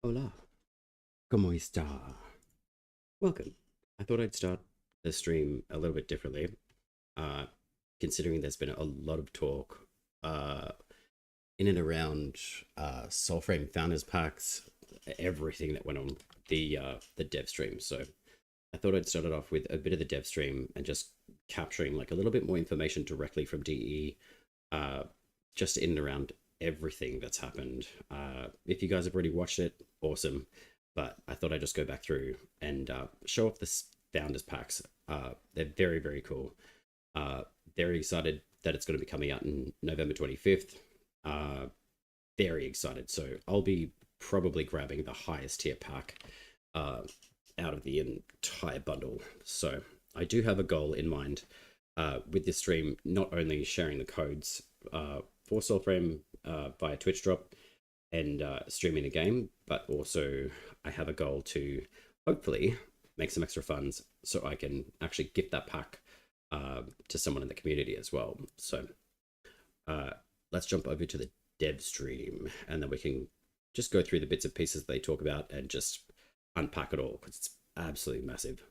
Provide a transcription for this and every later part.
Hola, ¿cómo está? Welcome. I thought I'd start the stream a little bit differently, uh, considering there's been a lot of talk uh, in and around Soulframe founders packs, everything that went on the dev stream. So I thought I'd start it off with a bit of the dev stream and just capturing like a little bit more information directly from DE, uh, just in and around everything that's happened. If you guys have already watched it, awesome. But I thought I'd just go back through and show off the founders packs. They're very, very cool. Uh, very excited that it's going to be coming out in November 25th. Uh, very excited. So I'll be probably grabbing the highest tier pack uh, out of the entire bundle. So I do have a goal in mind with this stream, not only sharing the codes for Soulframe via Twitch drop and streaming the game, but also I have a goal to hopefully make some extra funds so I can actually gift that pack to someone in the community as well. So let's jump over to the dev stream and then we can just go through the bits and pieces they talk about and just unpack it all because it's absolutely massive.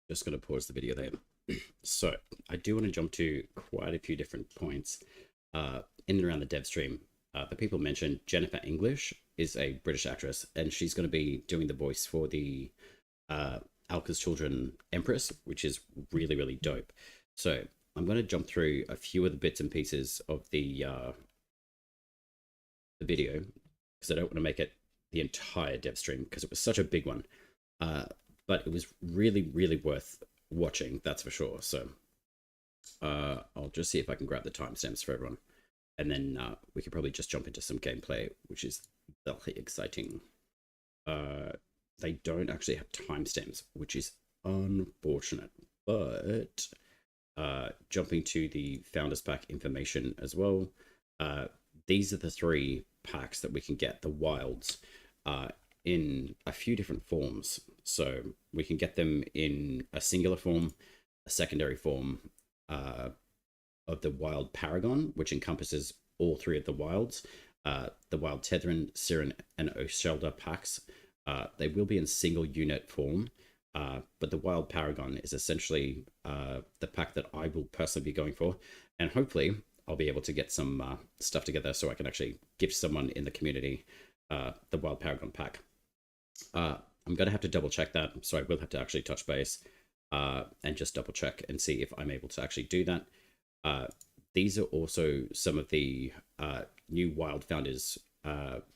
Just going to pause the video there. So I do want to jump to quite a few different points in and around the dev stream. The people mentioned Jennifer English is a British actress, and she's going to be doing the voice for the Alka's Children Empress, which is really, really dope. So I'm going to jump through a few of the bits and pieces of the video because I don't want to make it the entire dev stream because it was such a big one. But it was really, really worth watching, that's for sure. So I'll just see if I can grab the timestamps for everyone. And then we could probably just jump into some gameplay, which is very exciting. They don't actually have timestamps, which is unfortunate. But jumping to the Founders Pack information as well, these are the 3 packs that we can get, the wilds, in a few different forms. So we can get them in a singular form, a secondary form, of the Wild Paragon, which encompasses all 3 of the wilds. The Wild Tethrin, Siren, and Oshelda packs. They will be in single unit form, but the Wild Paragon is essentially the pack that I will personally be going for, and hopefully I'll be able to get some stuff together so I can actually give someone in the community the Wild Paragon pack. I'm going to have to double check that, so I will have to actually touch base and just double check and see if I'm able to actually do that. These are also some of the new Wild Founders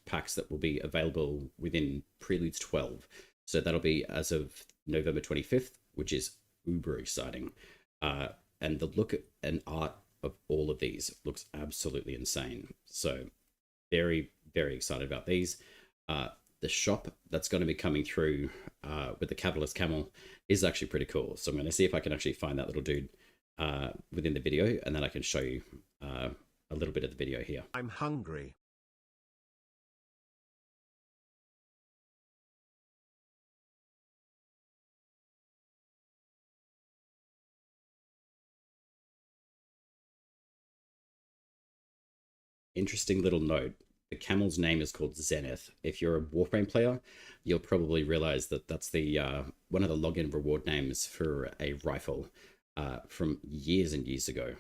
packs that will be available within Preludes 12. So that'll be as of November 25th, which is uber exciting. And the look and art of all of these looks absolutely insane. So very, very excited about these. The shop that's going to be coming through with the Capitalist Camel is actually pretty cool. So I'm going to see if I can actually find that little dude within the video, and then I can show you a little bit of the video here. I'm hungry. Interesting little note. The camel's name is called Zenith. If you're a Warframe player, you'll probably realize that that's the one of the login reward names for a rifle from years and years ago.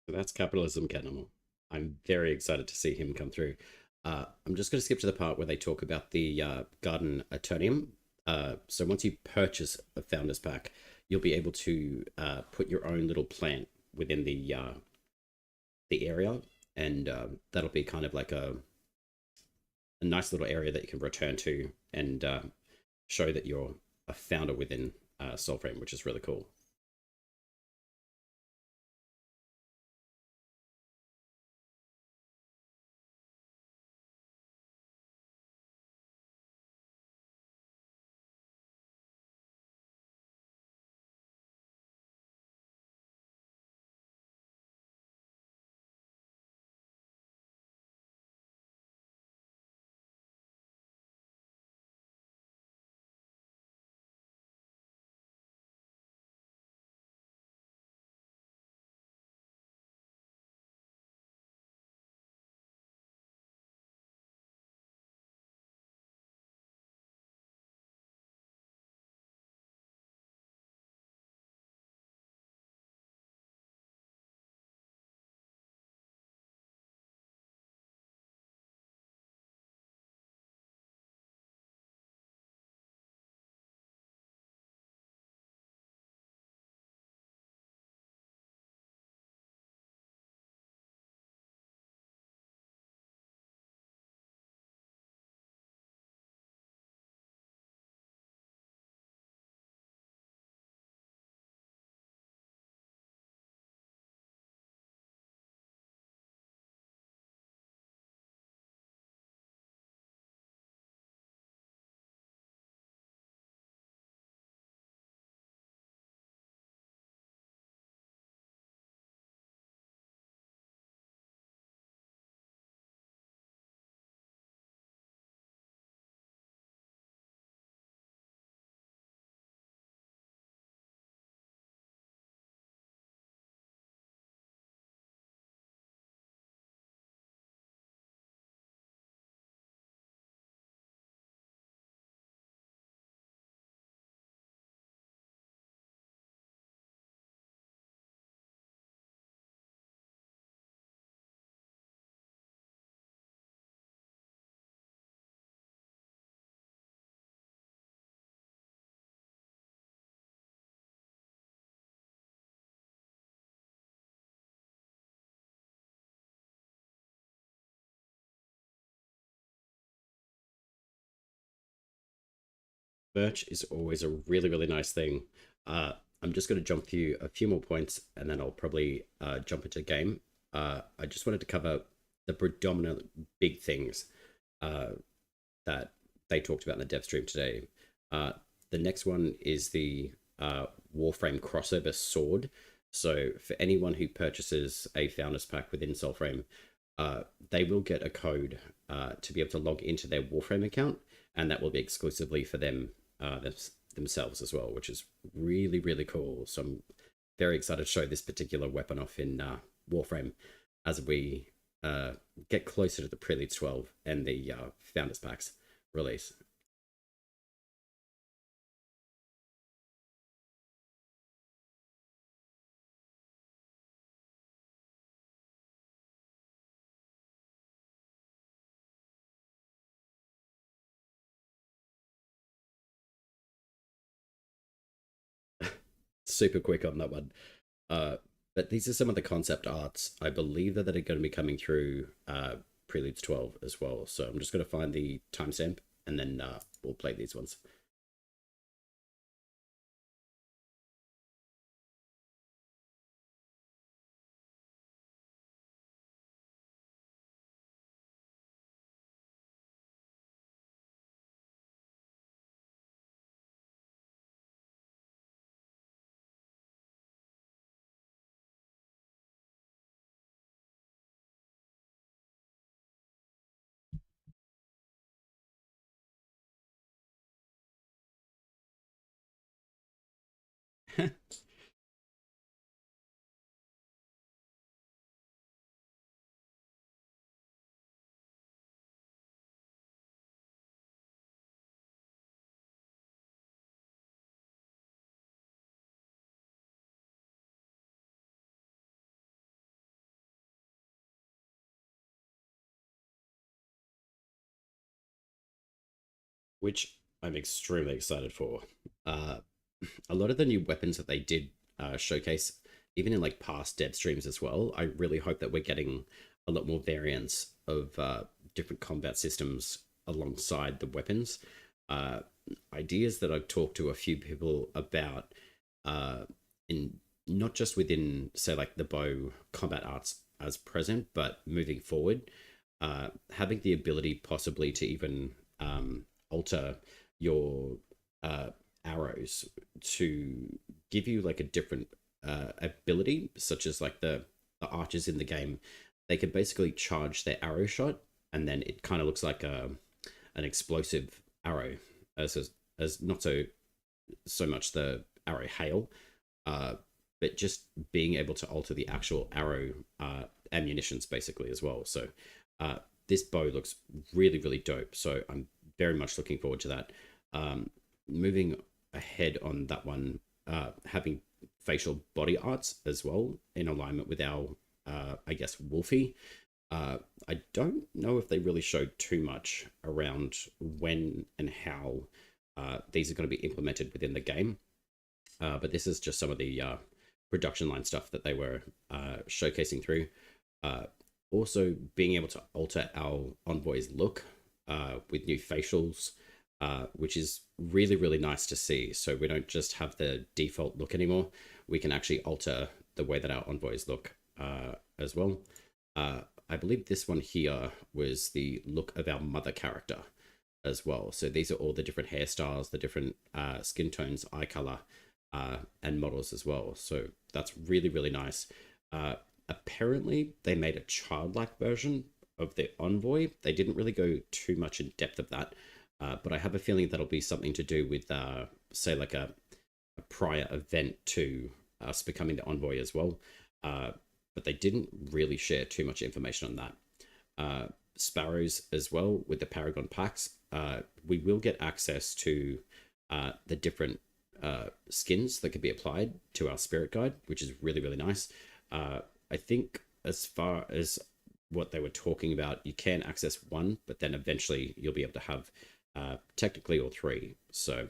So that's Capitalism Cannibal. I'm very excited to see him come through. I'm just going to skip to the part where they talk about the Garden Eternium. So once you purchase a Founders Pack, you'll be able to put your own little plant within the area, and that'll be kind of like a nice little area that you can return to and show that you're a founder within Soulframe, which is really cool. Merch is always a really, really nice thing. I'm just going to jump through a few more points and then I'll probably jump into the game. I just wanted to cover the predominant big things uh, that they talked about in the dev stream today. Uh, the next one is the Warframe crossover sword. So for anyone who purchases a Founders Pack within Soulframe, they will get a code to be able to log into their Warframe account, and that will be exclusively for them themselves as well, which is really, really cool. So I'm very excited to show this particular weapon off in Warframe as we get closer to the Preludes 12 and the Founders Packs release. Super quick on that one. Uh, but these are some of the concept arts I believe that are going to be coming through Preludes 12 as well. So I'm just going to find the timestamp and then we'll play these ones. Which I'm extremely excited for. Uh, a lot of the new weapons that they did showcase, even in like past dev streams as well, I really hope that we're getting a lot more variants of different combat systems alongside the weapons. Uh, Ideas that I've talked to a few people about in not just within, say, like the bow combat arts as present, but moving forward, having the ability possibly to even alter your uh, arrows to give you like a different ability, such as like the archers in the game, they can basically charge their arrow shot, and then it kind of looks like an explosive arrow, as not so much the arrow hail, uh, but just being able to alter the actual arrow ammunitions basically as well. So uh, this bow looks really, really dope. So I'm very much looking forward to that. Moving ahead on that one, having facial body arts as well in alignment with our, I guess, Wolfie. I don't know if they really showed too much around when and how these are going to be implemented within the game. But this is just some of the production line stuff that they were showcasing through. Uh, Also, being able to alter our envoy's look with new facials, which is really, really nice to see. So we don't just have the default look anymore. We can actually alter the way that our envoys look as well. I believe this one here was the look of our mother character as well. So these are all the different hairstyles, the different skin tones, eye color, and models as well. So that's really, really nice. Apparently, they made a childlike version of the envoy. They didn't really go too much in depth of that, but I have a feeling that'll be something to do with, say, like a prior event to us becoming the envoy as well. But they didn't really share too much information on that. Sparrows as well with the Paragon Pacts. We will get access to the different skins that could be applied to our spirit guide, which is really, really nice. I think as far as what they were talking about, you can access one, but then eventually you'll be able to have technically all three. So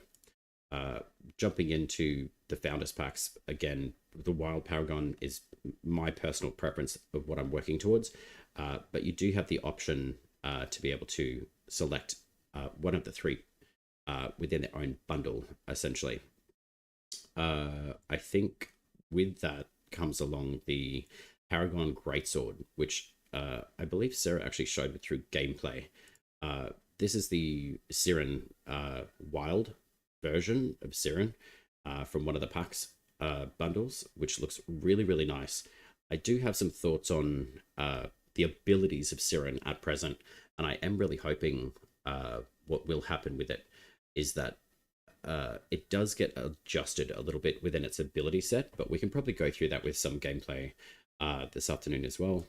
jumping into the Founders Packs, again, the Wild Paragon is my personal preference of what I'm working towards. But you do have the option to be able to select one of the three within their own bundle, essentially. I think with that comes along the Paragon Greatsword, which I believe Sarah actually showed me through gameplay. This is the Siren Wild version of Siren from one of the Pacts bundles, which looks really, really nice. I do have some thoughts on the abilities of Siren at present, and I am really hoping what will happen with it is that it does get adjusted a little bit within its ability set, but we can probably go through that with some gameplay this afternoon as well.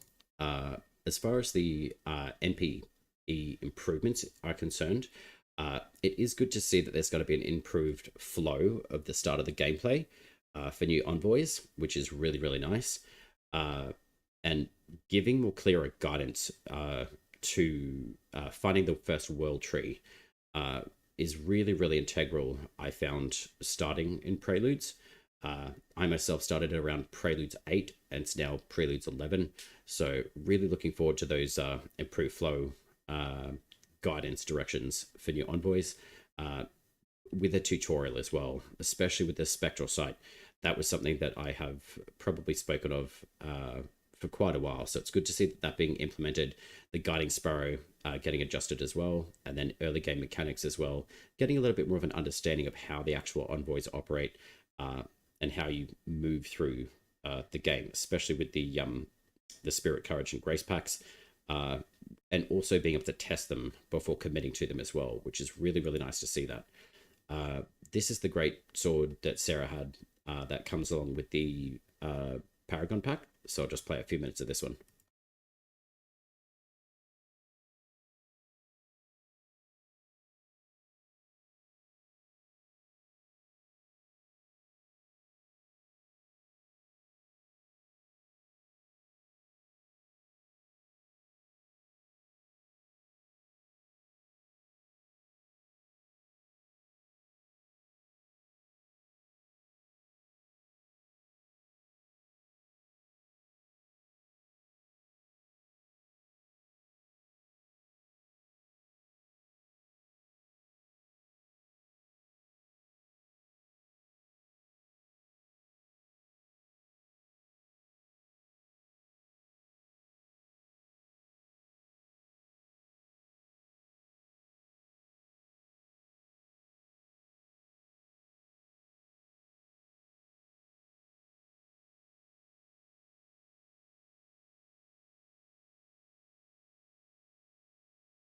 As far as the NPE improvements are concerned, it is good to see that there's going to be an improved flow of the start of the gameplay for new envoys, which is really, really nice. And giving more clearer guidance to finding the first world tree is really, really integral, I found, starting in Preludes. I myself started around Preludes 8, and it's now Preludes 11. So really looking forward to those improved flow guidance directions for new envoys with a tutorial as well, especially with the Spectral Sight. That was something that I have probably spoken of for quite a while. So it's good to see that being implemented, the Guiding Sparrow getting adjusted as well, and then early game mechanics as well, getting a little bit more of an understanding of how the actual envoys operate and how you move through the game, especially with the Spirit, Courage, and Grace packs, and also being able to test them before committing to them as well, which is really, really nice to see that. This is the great sword that Sarah had that comes along with the Paragon pack, so I'll just play a few minutes of this one.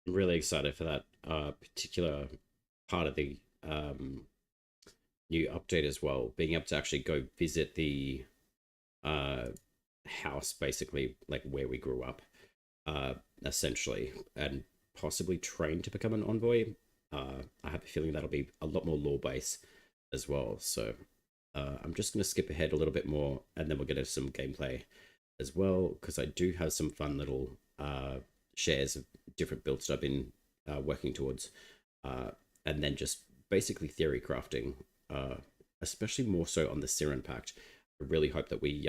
I'm really excited for that particular part of the new update as well, being able to actually go visit the uh, house, basically, like where we grew up, essentially, and possibly train to become an envoy. I have a feeling that'll be a lot more lore based as well. So I'm just going to skip ahead a little bit more, and then we'll get into some gameplay as well, because I do have some fun little shares of different builds that I've been working towards, and then just basically theory crafting, especially more so on the Siren Pact. I really hope that we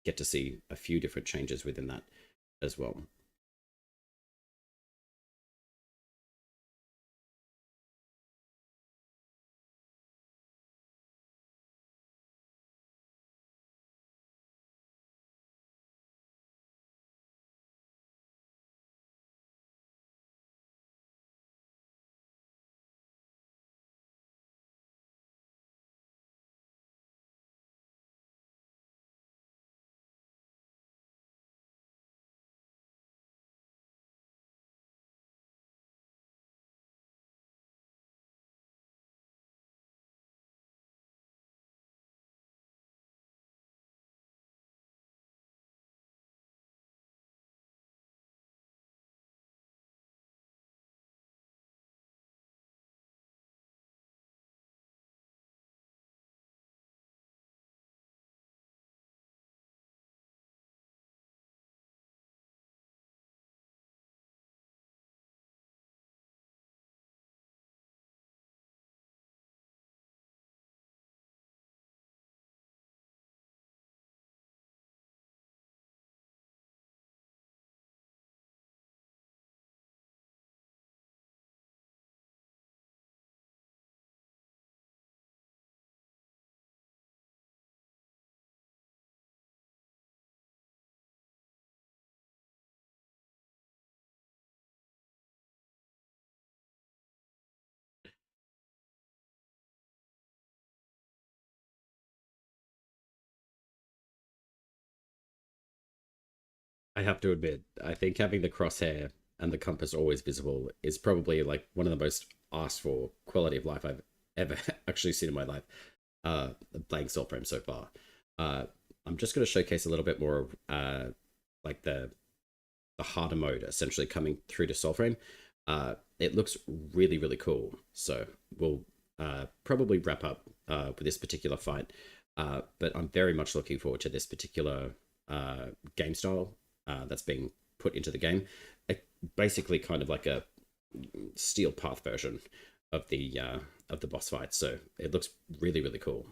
get to see a few different changes within that as well. I have to admit, I think having the crosshair and the compass always visible is probably like one of the most asked for quality of life I've ever actually seen in my life. Uh, Playing Soulframe so far. Uh, I'm just going to showcase a little bit more of like the harder mode essentially coming through to Soulframe. It looks really cool. So we'll probably wrap up with this particular fight. But I'm very much looking forward to this particular game style that's being put into the game. Basically, kind of like a steel path version of the boss fight. So it looks really cool.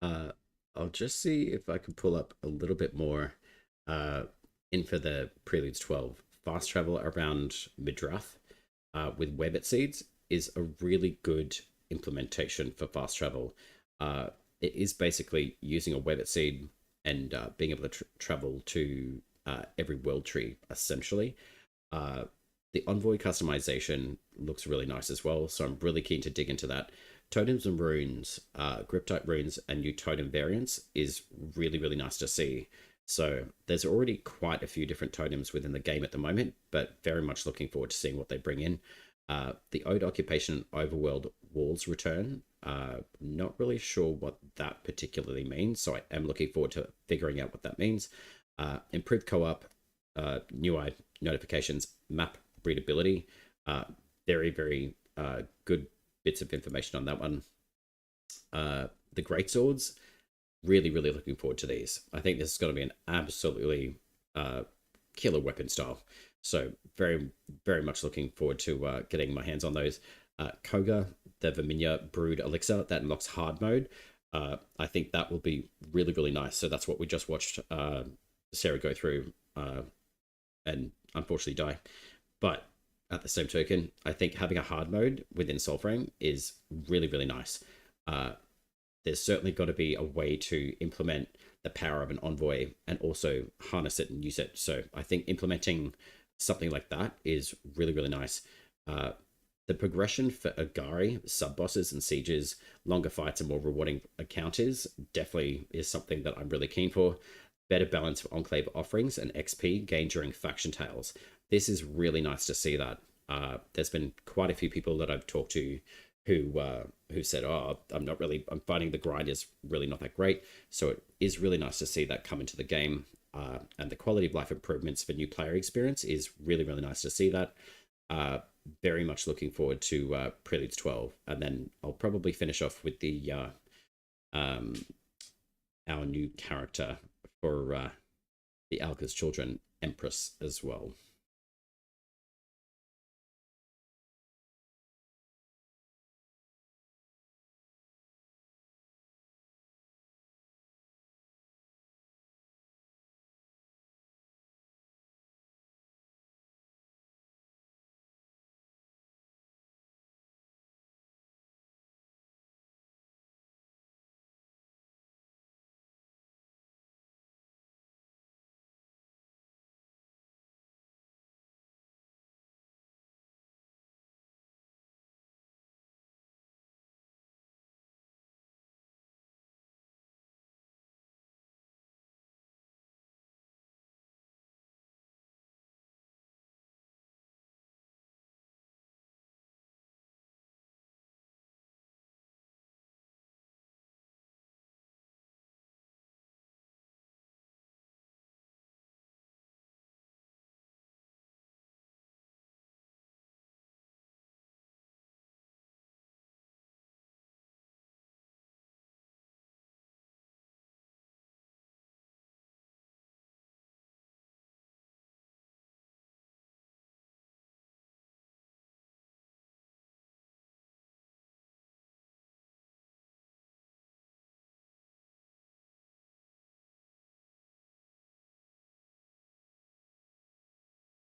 Uh, I'll just see if I can pull up a little bit more uh, info the Preludes 12. Fast travel around Midrath with Webbit seeds is a really good implementation for fast travel. Uh, it is basically using a Webbit seed and being able to travel to every world tree, essentially. Uh, the Envoy customization looks really nice as well, so I'm really keen to dig into that. Totems and runes, grip type runes, and new totem variants is really nice to see. So there's already quite a few different totems within the game at the moment, but very much looking forward to seeing what they bring in. The Ode Occupation Overworld Walls return. Not really sure what that particularly means, so I am looking forward to figuring out what that means. Improved co-op, new notifications, map readability. Uh, very good bits of information on that one. The great swords, really looking forward to these. I think this is going to be an absolutely uh, killer weapon style. So very much looking forward to getting my hands on those. Koga, the Verminia Brood Elixir that unlocks hard mode. I think that will be really nice. So that's what we just watched Sarah go through and unfortunately die. But at the same token, I think having a hard mode within Soulframe is really nice. Uh, there's certainly got to be a way to implement the power of an envoy and also harness it and use it. So I think implementing something like that is really nice. Uh, the progression for Agari, sub bosses and sieges, longer fights and more rewarding encounters definitely is something that I'm really keen for. Better balance of Enclave offerings and XP gained during faction tales. This is really nice to see that. There's been quite a few people that I've talked to who said, "Oh, I'm finding the grind is really not that great." So it is really nice to see that come into the game, and the quality of life improvements for new player experience is really nice to see that. Uh, Very much looking forward to Preludes 12, and then I'll probably finish off with the um, our new character for the Alka's Children, Empress, as well.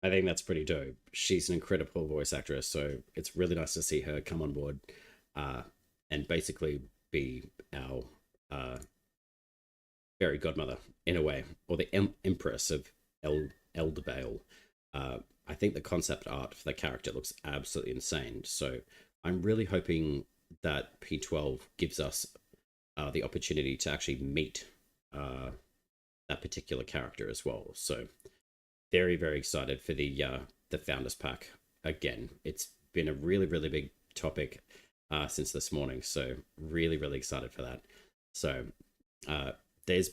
I think that's pretty dope. She's an incredible voice actress, so it's really nice to see her come on board, uh, and basically be our fairy godmother in a way, or the empress of Eldervale. I think the concept art for the character looks absolutely insane. So I'm really hoping that P12 gives us the opportunity to actually meet that particular character as well. So very very excited for the founders pack. Again, it's been a really big topic since this morning, so really excited for that. So uh, there's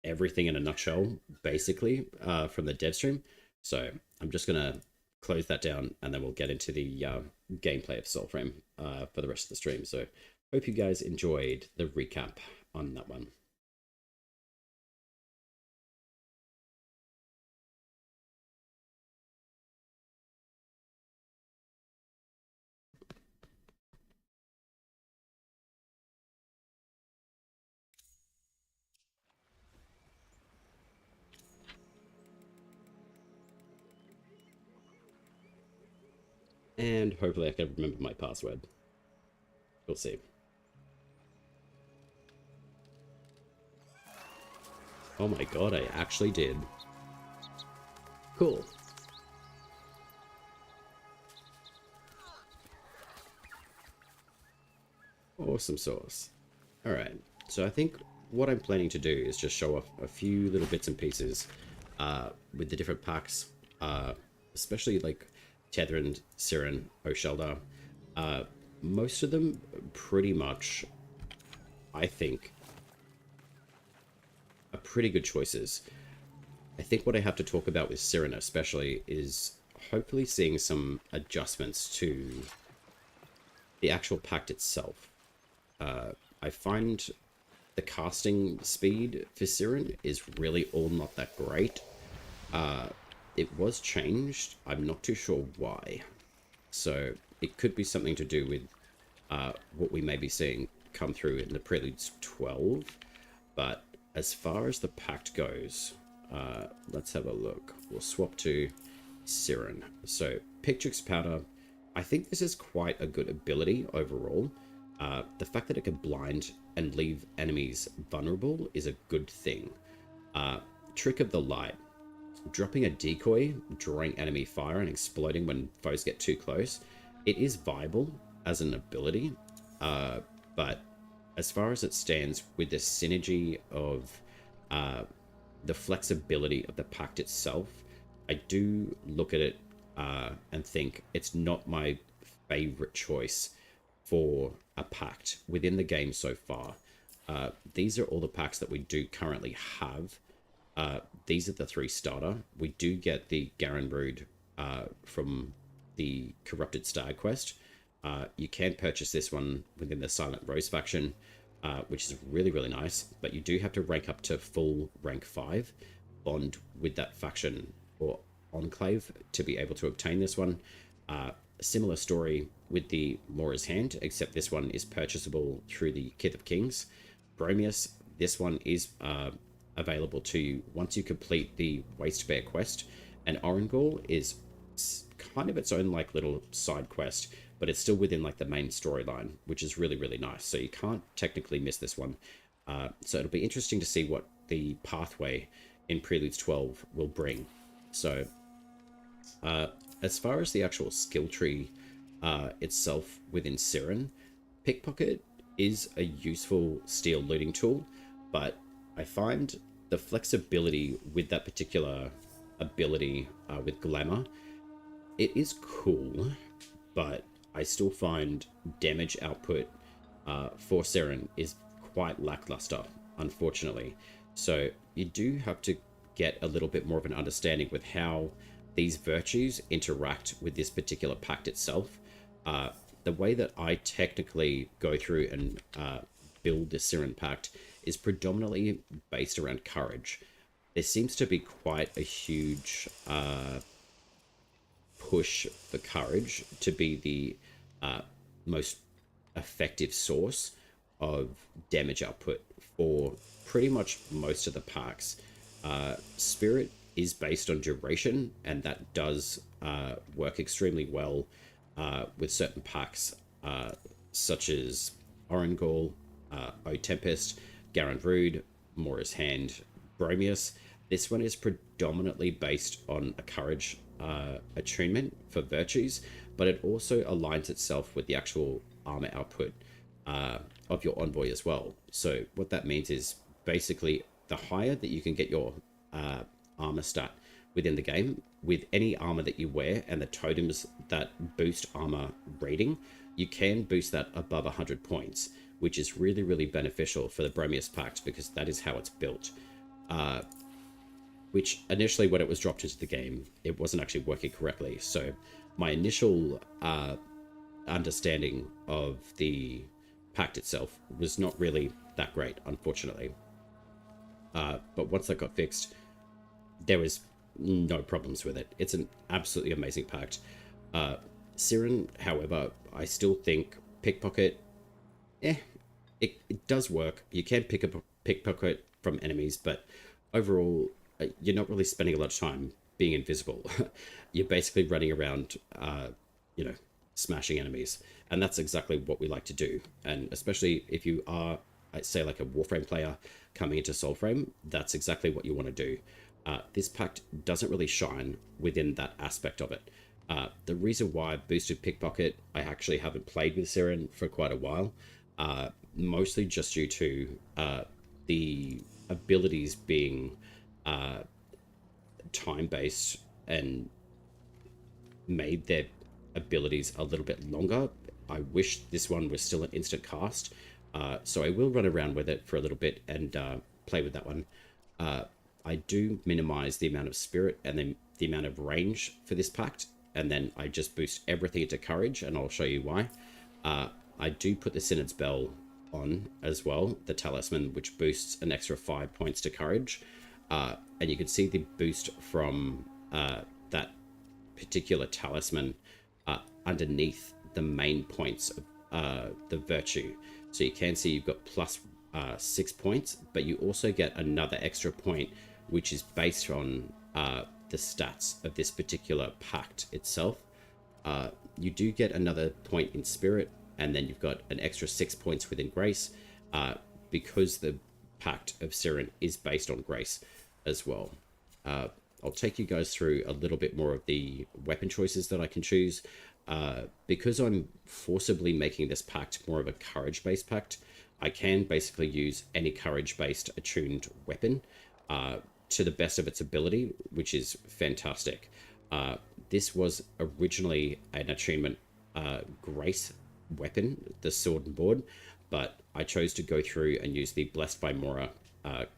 everything in a nutshell basically from the dev stream. So I'm just gonna close that down and then we'll get into the gameplay of Soulframe for the rest of the stream. So hope you guys enjoyed the recap on that one. And hopefully I can remember my password. We'll see. Oh my god, I actually did. Cool. Awesome sauce. Alright, so I think what I'm planning to do is just show off a few little bits and pieces with the different packs, especially like Tethrin, Siren, Oshelda. Most of them pretty much, I think, are pretty good choices. I think what I have to talk about with Siren especially is hopefully seeing some adjustments to the actual pact itself. I find the casting speed for Siren is really all not that great. It was changed. I'm not too sure why. So it could be something to do with what we may be seeing come through in the Preludes 12. But as far as the pact goes, let's have a look. We'll swap to Siren. So Pictrix Powder, I think this is quite a good ability overall. The fact that it can blind and leave enemies vulnerable is a good thing. Trick of the Light, dropping a decoy, drawing enemy fire and exploding when foes get too close. It is viable as an ability, but as far as it stands with the synergy of the flexibility of the pact itself, I do look at it and think it's not my favorite choice for a pact within the game so far. These are all the packs that we do currently have. These are the 3 starter. We do get the Garen Rood from the Corrupted Stag quest. You can purchase this one within the Silent Rose faction, which is really nice, but you do have to rank up to full rank 5, bond with that faction or enclave to be able to obtain this one. Similar story with the Mora's Hand, except this one is purchasable through the Kith of Kings. Bromius, this one is available to you once you complete the Waste Bear quest, and Orangor is kind of its own like little side quest, but it's still within like the main storyline, which is really nice, so you can't technically miss this one. So it'll be interesting to see what the pathway in Preludes 12 will bring. So as far as the actual skill tree itself within Siren, Pickpocket is a useful steal looting tool, but I find the flexibility with that particular ability with Glamour, it is cool, but I still find damage output for Siren is quite lackluster, unfortunately. So you do have to get a little bit more of an understanding with how these virtues interact with this particular pact itself. The way that I technically go through and build the Siren pact is predominantly based around courage. There seems to be quite a huge push for courage to be the most effective source of damage output for pretty much most of the packs. Spirit is based on duration, and that does work extremely well with certain packs, such as Orangol, O Tempest, Garen Rude, Mora's Hand, Bromius. This one is predominantly based on a courage attunement for virtues, but it also aligns itself with the actual armor output of your envoy as well. So what that means is basically the higher that you can get your armor stat within the game with any armor that you wear and the totems that boost armor rating, you can boost that above 100 points, which is really, really beneficial for the Bromius Pact because that is how it's built. Which initially, when it was dropped into the game, it wasn't actually working correctly. So my initial understanding of the pact itself was not really that great, unfortunately. But once that got fixed, there was no problems with it. It's an absolutely amazing pact. Siren, however, I still think pickpocket, it does work. You can pick up a pickpocket from enemies, but overall, you're not really spending a lot of time being invisible. You're basically running around, smashing enemies. And that's exactly what we like to do. And especially if you are, I'd say, like a Warframe player coming into Soulframe, that's exactly what you want to do. This pact doesn't really shine within that aspect of it. The reason why I boosted Pickpocket, I actually haven't played with Siren for quite a while, mostly just due to the abilities being time-based and made their abilities a little bit longer. I wish this one was still an instant cast, so I will run around with it for a little bit and play with that one. I do minimize the amount of spirit and then the amount of range for this pact, and then I just boost everything into courage, and I'll show you why. I do put the Synod's Bell on as well, the talisman, which boosts an extra 5 points to courage. And you can see the boost from that particular talisman underneath the main points of the virtue. So you can see you've got plus 6 points, but you also get another extra point, which is based on the stats of this particular pact itself. You do get another point in spirit, and then you've got an extra 6 points within grace, because the Pact of Siren is based on grace as well. I'll take you guys through a little bit more of the weapon choices that I can choose. Because I'm forcibly making this pact more of a courage-based pact, I can basically use any courage-based attuned weapon to the best of its ability, which is fantastic. This was originally an attunement grace weapon, the sword and board, but I chose to go through and use the Blessed by Mora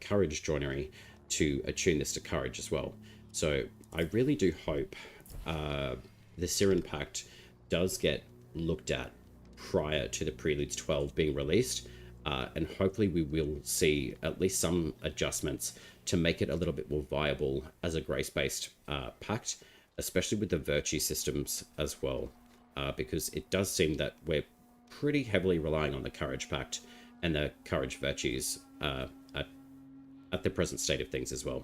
courage joinery to attune this to courage as well. So I really do hope the Siren Pact does get looked at prior to the Preludes 12 being released, and hopefully we will see at least some adjustments to make it a little bit more viable as a grace-based pact, especially with the virtue systems as well, because it does seem that we're pretty heavily relying on the courage pact and the courage virtues at the present state of things as well.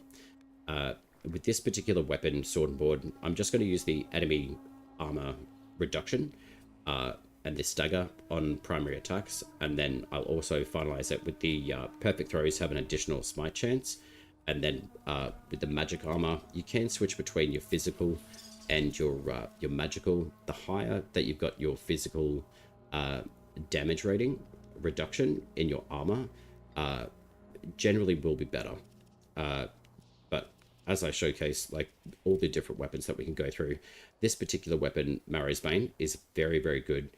With this particular weapon, sword and board, I'm just going to use the enemy armor reduction and this dagger on primary attacks, and then I'll also finalize it with the perfect throws have an additional smite chance, and then with the magic armor, you can switch between your physical and your magical. The higher that you've got your physical damage rating reduction in your armor, generally will be better. But as I showcase, like all the different weapons that we can go through, this particular weapon, Marrow's Bane, is very, very good.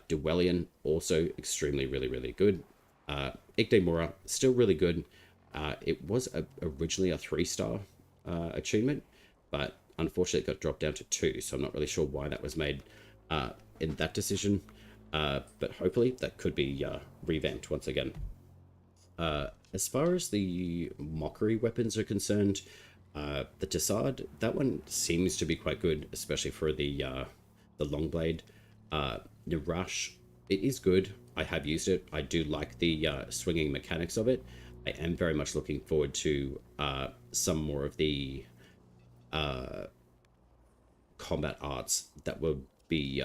Duelian, also extremely, really good. Igde still really good. It was originally a 3-star attunement, but unfortunately it got dropped down to 2, so I'm not really sure why that was made in that decision. But hopefully that could be revamped once again. As far as the mockery weapons are concerned, the Tassard, that one seems to be quite good, especially for the long blade. Narash, it is good. I have used it. I do like the swinging mechanics of it. I am very much looking forward to some more of the combat arts that will be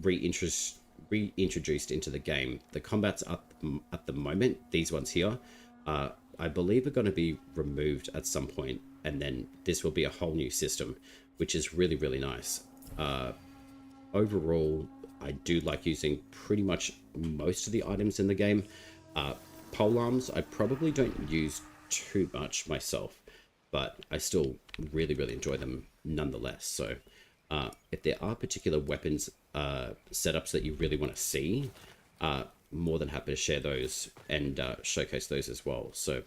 reintroduced into the game. The combats at the moment, these ones here, I believe are going to be removed at some point, and then this will be a whole new system, which is really, really nice. Overall, I do like using pretty much most of the items in the game. Pole arms, I probably don't use too much myself, but I still really, really enjoy them nonetheless. So if there are particular weapons setups that you really want to see, more than happy to share those and showcase those as well. So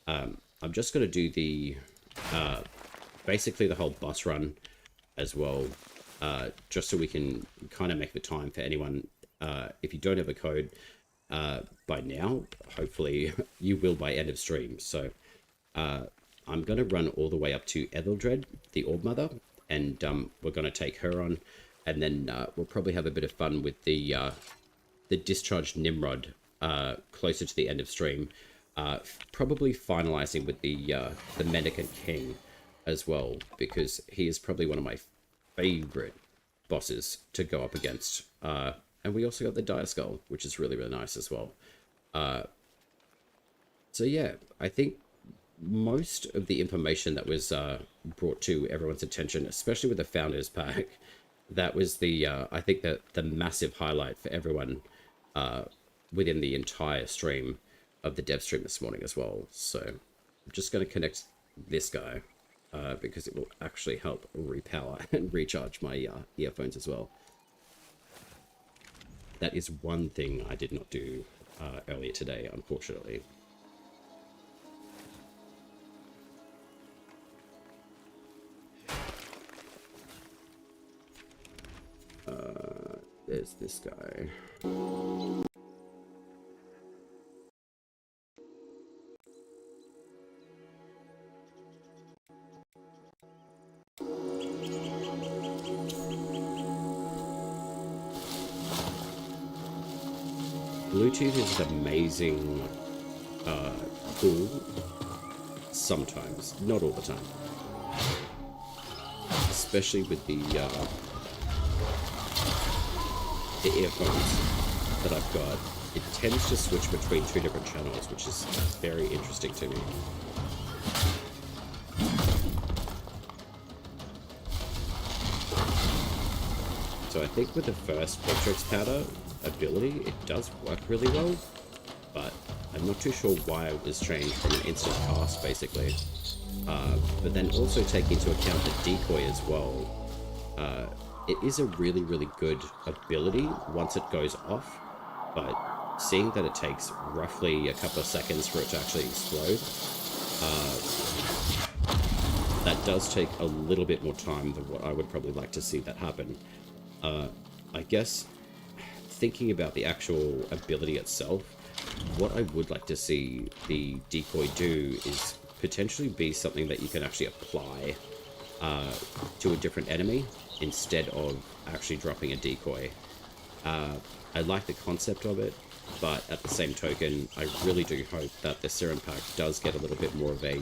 I'm just going to do the basically the whole boss run as well, just so we can kind of make the time for anyone. If you don't have a code by now, hopefully you will by end of stream. So I'm going to run all the way up to Etheldred, the Orb Mother, and we're going to take her on, and then we'll probably have a bit of fun with the Discharged Nimrod closer to the end of stream, probably finalizing with the Mendicant King as well, because he is probably one of my favorite bosses to go up against. And we also got the Dire Skull, which is really, really nice as well. So yeah, I think most of the information that was brought to everyone's attention, especially with the Founders Pack, that was the I think that the massive highlight for everyone within the entire stream of the dev stream this morning as well. So I'm just going to connect this guy because it will actually help repower and recharge my earphones as well. That is one thing I did not do earlier today, unfortunately. There's this guy. Bluetooth is an amazing tool sometimes, not all the time. Especially with the earphones that I've got. It tends to switch between two different channels, which is very interesting to me. So I think with the first Portrait Powder ability, it does work really well, but I'm not too sure why it was changed from an instant cast, basically. But then also take into account the decoy as well. It is a really, really good ability once it goes off, but seeing that it takes roughly a couple of seconds for it to actually explode, that does take a little bit more time than what I would probably like to see that happen. I guess thinking about the actual ability itself, what I would like to see the decoy do is potentially be something that you can actually apply to a different enemy instead of actually dropping a decoy. I like the concept of it, but at the same token, I really do hope that the Serum Pack does get a little bit more of a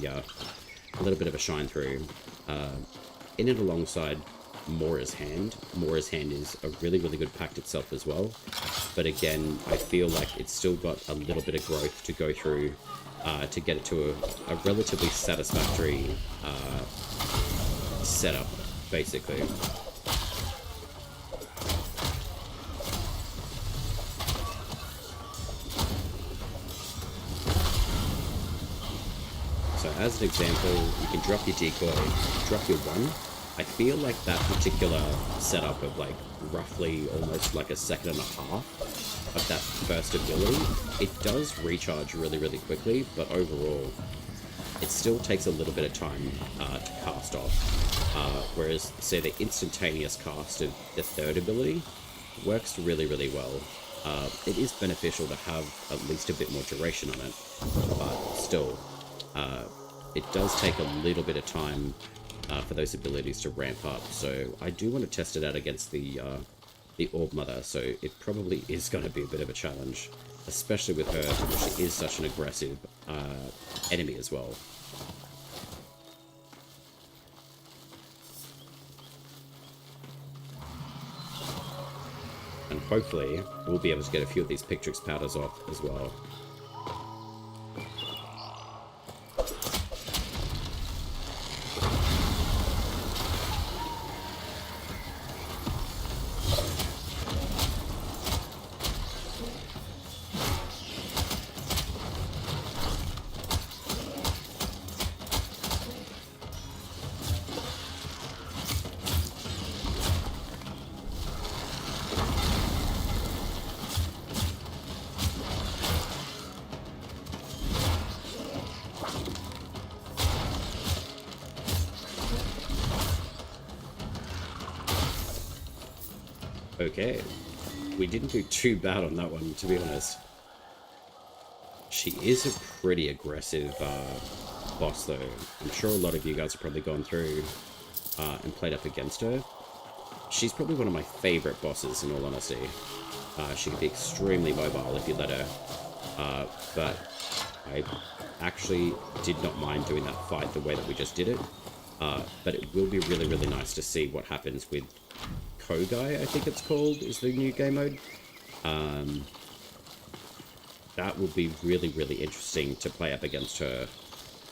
little bit of a shine through. In and alongside Mora's Hand. Mora's Hand is a really, really good pact itself as well. But again, I feel like it's still got a little bit of growth to go through to get it to a relatively satisfactory setup, basically. So as an example, you can drop your decoy, drop your one. I feel like that particular setup of like roughly almost like a second and a half of that first ability, it does recharge really, really quickly, but overall it still takes a little bit of time to cast off. Whereas, say, the instantaneous cast of the third ability works really, really well. It is beneficial to have at least a bit more duration on it, but still, it does take a little bit of time for those abilities to ramp up. So I do want to test it out against the Orb Mother, so it probably is going to be a bit of a challenge, especially with her, because she is such an aggressive enemy as well. hopefully we'll be able to get a few of these Pictrix powders off as well. Okay, we didn't do too bad on that one, to be honest. She is a pretty aggressive boss, though. I'm sure a lot of you guys have probably gone through and played up against her. She's probably one of my favorite bosses, in all honesty. She can be extremely mobile if you let her, but I actually did not mind doing that fight the way that we just did it. But it will be really, really nice to see what happens with Kogai, I think it's called, is the new game mode. That will be really, really interesting to play up against her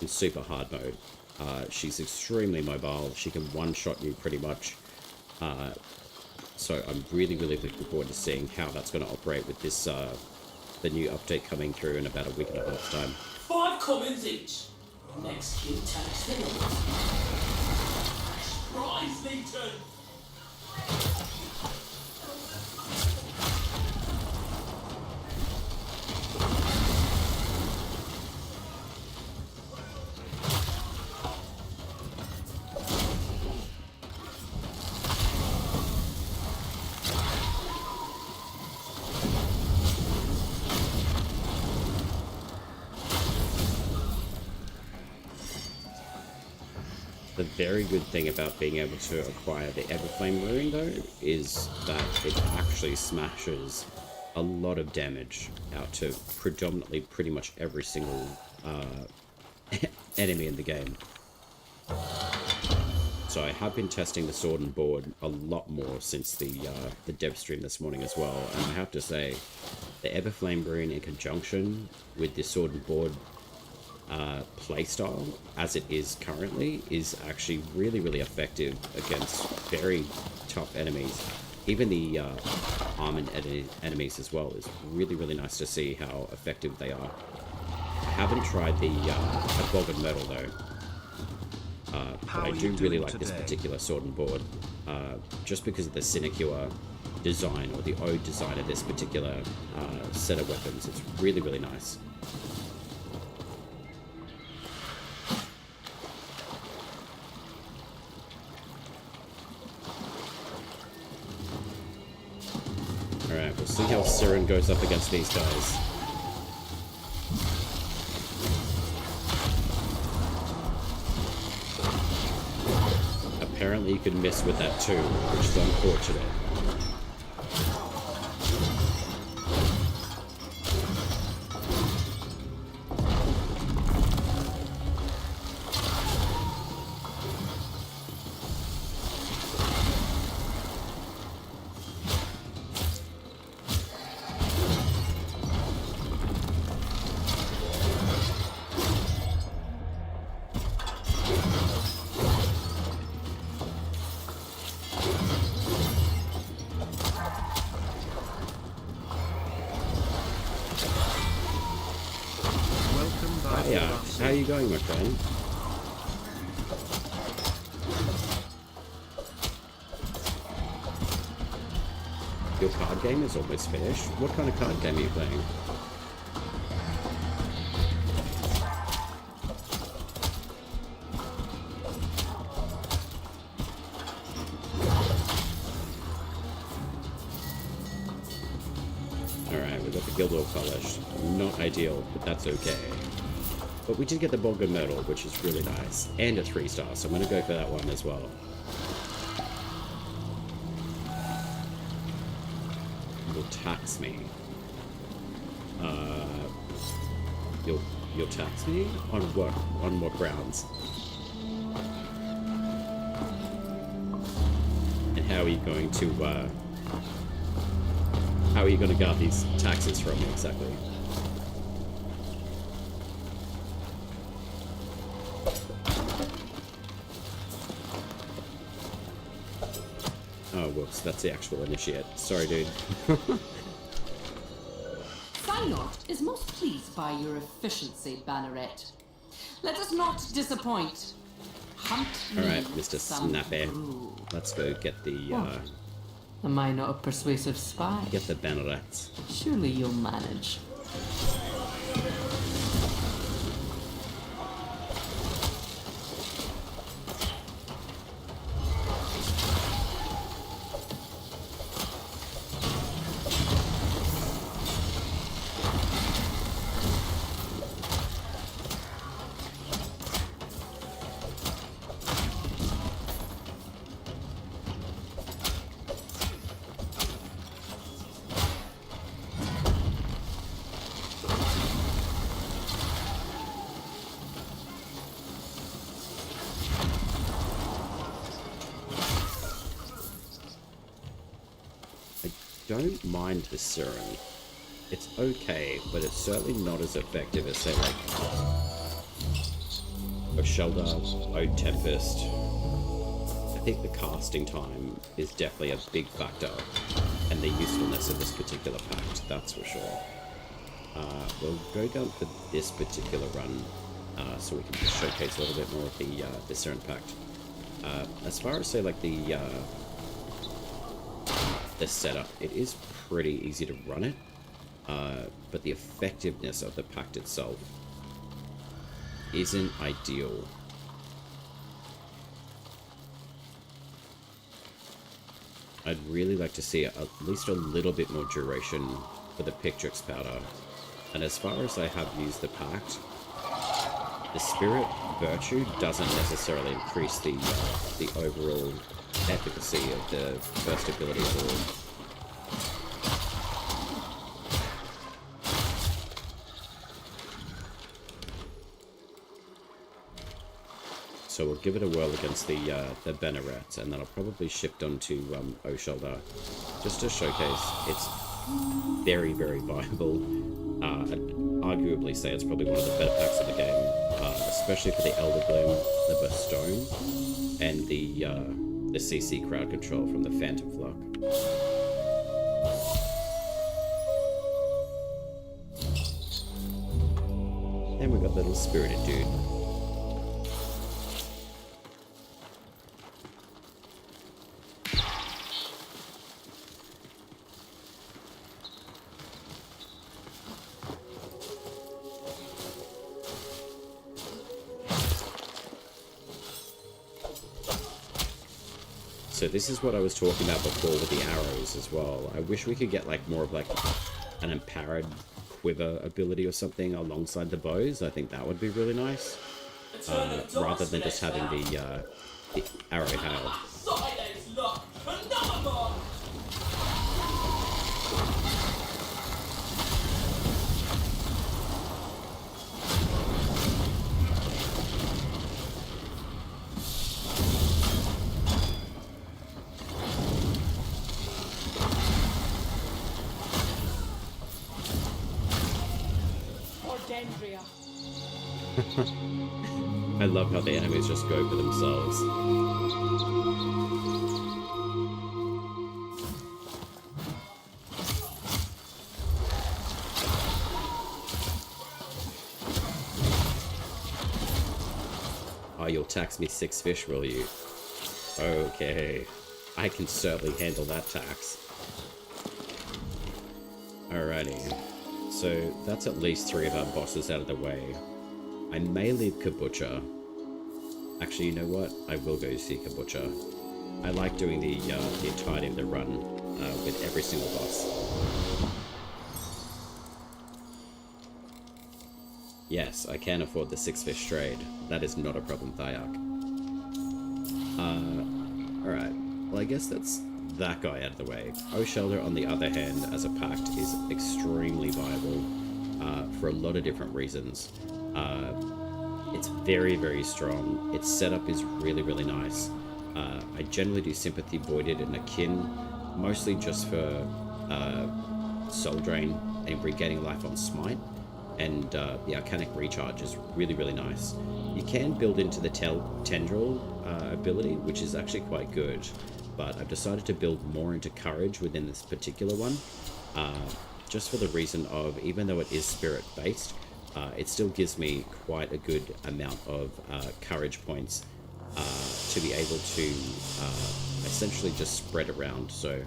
in super hard mode. She's extremely mobile. She can one-shot you pretty much. So I'm really, really looking forward to seeing how that's going to operate with this, the new update coming through in about a week and a half time. 5 commons each. Next few tax. Prize Legion. The very good thing about being able to acquire the Everflame rune, though, is that it actually smashes a lot of damage out to predominantly pretty much every single enemy in the game. So I have been testing the sword and board a lot more since the dev stream this morning as well, and I have to say, the Everflame rune in conjunction with the sword and board playstyle as it is currently is actually really, really effective against very tough enemies. Even the armored enemies as well is really, really nice to see how effective they are. I haven't tried the Bog of Metal though, but I do really like this particular sword and board, just because of the sinecure design, or the ode design of this particular set of weapons. It's really, really nice. Alright, we'll see how Siren goes up against these guys. Apparently you can miss with that too, which is unfortunate. How are you going, my friend? Your card game is almost finished. What kind of card game are you playing? Alright, we got the Guild Hall polished. Not ideal, but that's okay. But we did get the Bog of Metal, which is really nice. And a 3-star, so I'm going to go for that one as well. You'll tax me. You'll tax me? On what? On what grounds? And how are you going to, How are you going to guard these taxes from me exactly? Oh, whoops, that's the actual initiate. Sorry, dude. Synort is most pleased by your efficiency, Banneret. Let us not disappoint. Hunt Alright, me Mr. some Snappy. brew. Let's go get the, What? Am I not a persuasive spy? get the bannerets. Surely you'll manage. Don't mind Viscerin. It's okay, but it's certainly not as effective as, say, like, Oshelda, Tempest. I think the casting time is definitely a big factor, and the usefulness of this particular pact, that's for sure. We'll go down for this particular run, so we can just showcase a little bit more of the Viscerin pact. As far as, say, like, the setup, it is pretty easy to run it, but the effectiveness of the pact itself isn't ideal. I'd really like to see at least a little bit more duration for the Pictrix powder, and as far as I have used the pact, the Spirit Virtue doesn't necessarily increase the overall efficacy of the first ability at all. So we'll give it a whirl against the Banneret, and then I'll probably shift onto Oshelda, just to showcase it's very, very viable. I'd arguably say it's probably one of the better packs in the game, especially for the Elder Bloom, the Bestone, and the CC crowd control from the Phantom Flock. And we got the little spirited dude. So this is what I was talking about before with the arrows as well. I wish we could get like more of like an empowered quiver ability or something alongside the bows. I think that would be really nice, rather than just having the arrow hail. I love how the enemies just go for themselves. Oh, you'll tax me 6 fish, will you? Okay. I can certainly handle that tax. Alrighty. So that's at least 3 of our bosses out of the way. I may leave Kabucha. Actually, you know what? I will go see Kabucha. I like doing the entirety of the run with every single boss. Yes, I can afford the 6 fish trade. That is not a problem, Thyak. Alright. Well, I guess that's that guy out of the way. Oshelda, on the other hand, as a pact, is extremely viable for a lot of different reasons. It's very, very strong. Its setup is really, really nice. I generally do Sympathy, Voided, and Akin, mostly just for Soul Drain and regaining life on Smite. And the Arcanic Recharge is really, really nice. You can build into the Tendril ability, which is actually quite good. But I've decided to build more into Courage within this particular one. Just for the reason of, even though it is Spirit based, it still gives me quite a good amount of Courage points to be able to essentially just spread around. So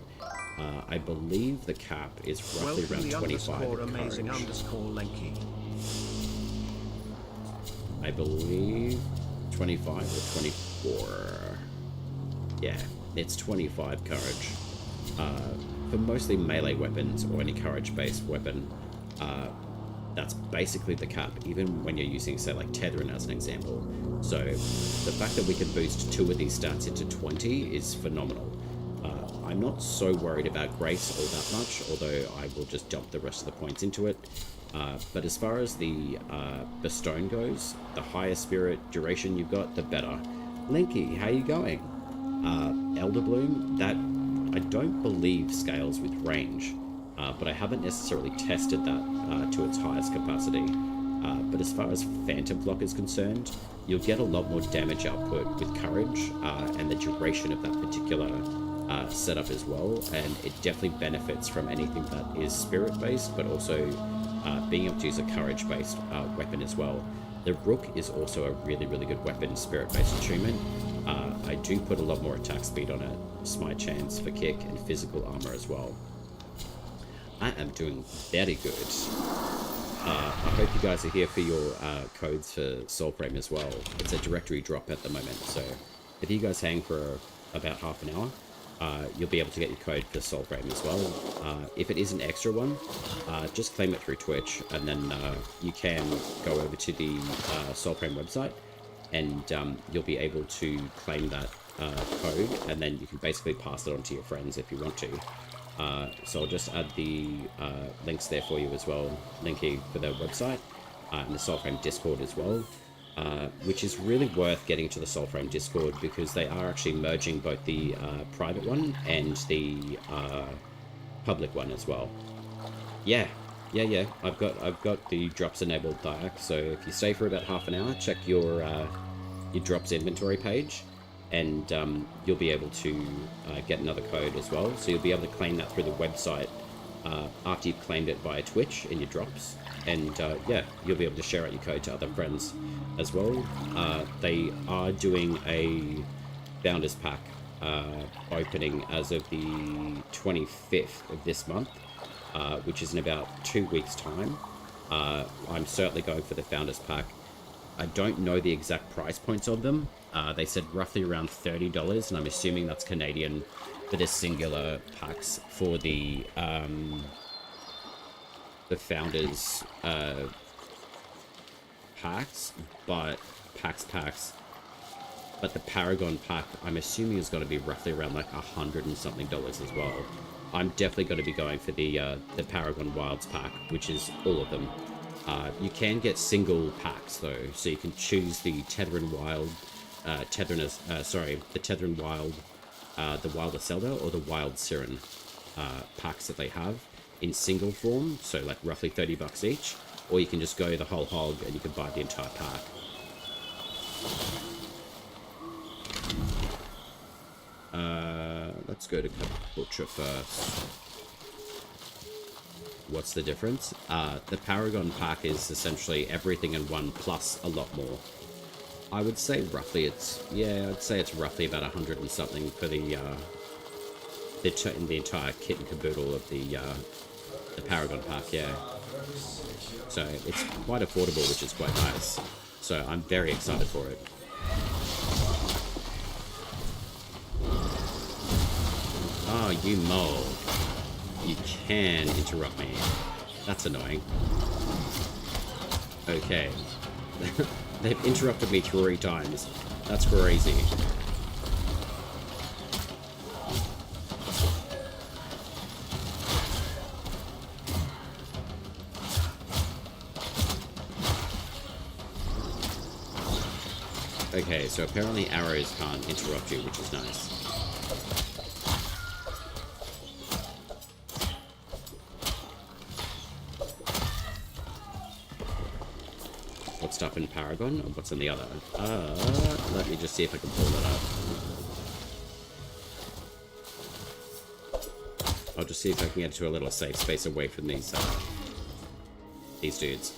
I believe the cap is roughly around 25 amazing courage. Lenky. I believe 25 or 24. Yeah, it's 25 courage. For mostly melee weapons or any courage-based weapon, that's basically the cap, even when you're using, say, like Tethering as an example. So the fact that we can boost 2 of these stats into 20 is phenomenal. I'm not so worried about Grace all that much, although I will just dump the rest of the points into it. But as far as the Bestone goes, the higher spirit duration you've got, the better. Linky, how you going? Elder Bloom, that I don't believe scales with range, but I haven't necessarily tested that to its highest capacity. But as far as Phantom Block is concerned, you'll get a lot more damage output with Courage and the duration of that particular setup as well, and it definitely benefits from anything that is spirit based, but also being able to use a courage based weapon as well. The Rook is also a really, really good weapon, spirit based attunement. I do put a lot more attack speed on it, smite chance for kick, and physical armor as well. I am doing very good. I hope you guys are here for your codes for Soulframe as well. It's a directory drop at the moment, so if you guys hang for about half an hour, you'll be able to get your code for Soulframe as well. If it is an extra one, just claim it through Twitch, and then you can go over to the Soulframe website, and you'll be able to claim that code, and then you can basically pass it on to your friends if you want to. So I'll just add the links there for you as well, Linky, for the website, and the Soulframe Discord as well. Which is really worth getting to the Soulframe Discord, because they are actually merging both the private one and the public one as well. Yeah. I've got the drops enabled, Diak. So if you stay for about half an hour, check your drops inventory page, and you'll be able to get another code as well. So you'll be able to claim that through the website after you've claimed it via Twitch in your drops. And yeah, you'll be able to share out your code to other friends as well. They are doing a Founders Pack opening as of the 25th of this month, which is in about 2 weeks' time. I'm certainly going for the Founders Pack. I don't know the exact price points of them. They said roughly around $30, and I'm assuming that's Canadian for the singular packs for the Founders packs, but packs. But the Paragon pack, I'm assuming, is going to be roughly around like $100 and something as well. I'm definitely going to be going for the Paragon Wilds pack, which is all of them. You can get single packs though, so you can choose the Tethering Wild, the Tethering Wild, the Wilder Zelda, or the Wild Siren packs that they have in single form, so like roughly $30 each, or you can just go the whole hog and you can buy the entire pack. Let's go to Butcher first. What's the difference? The Paragon pack is essentially everything in one plus a lot more. I would say roughly I'd say it's roughly about 100 and something for the entire kit and caboodle of the Paragon pack, yeah. So it's quite affordable, which is quite nice. So I'm very excited for it. Oh, you mole. You can interrupt me. That's annoying. Okay. They've interrupted me 3 times. That's crazy. Okay, so apparently arrows can't interrupt you, which is nice. what's stuff in Paragon or what's in the other. Let me just see if I can pull that up. I'll just see if I can get to a little safe space away from these dudes.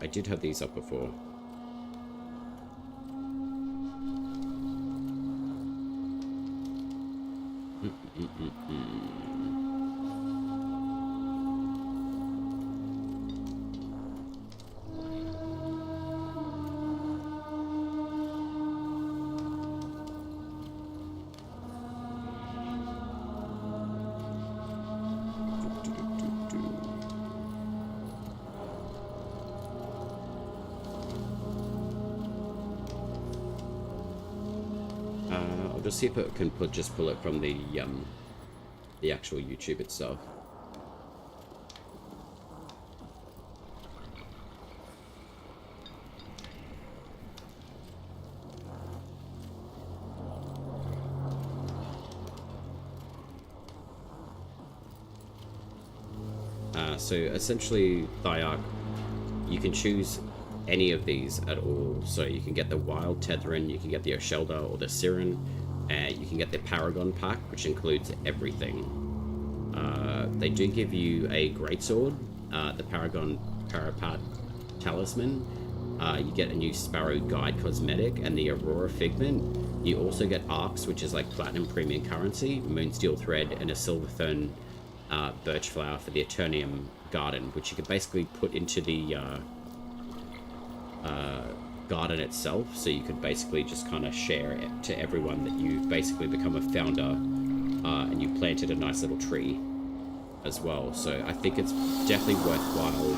I did have these up before. I'll just see if it can just pull it from the actual YouTube itself. So essentially, Thiark, you can choose any of these at all. So you can get the Wild Tetherin, you can get the Oshelda or the Siren, and you can get the Paragon pack, which includes everything. They do give you a Greatsword, the Paragon Parapat Talisman. You get a new Sparrow Guide cosmetic and the Aurora Figment. You also get Arcs, which is like Platinum Premium Currency, Moonsteel Thread, and a Silverthorn Birch Flower for the Eternium Garden, which you can basically put into the garden itself, so you could basically just kind of share it to everyone that you've basically become a founder, and you planted a nice little tree as well. So I think it's definitely worthwhile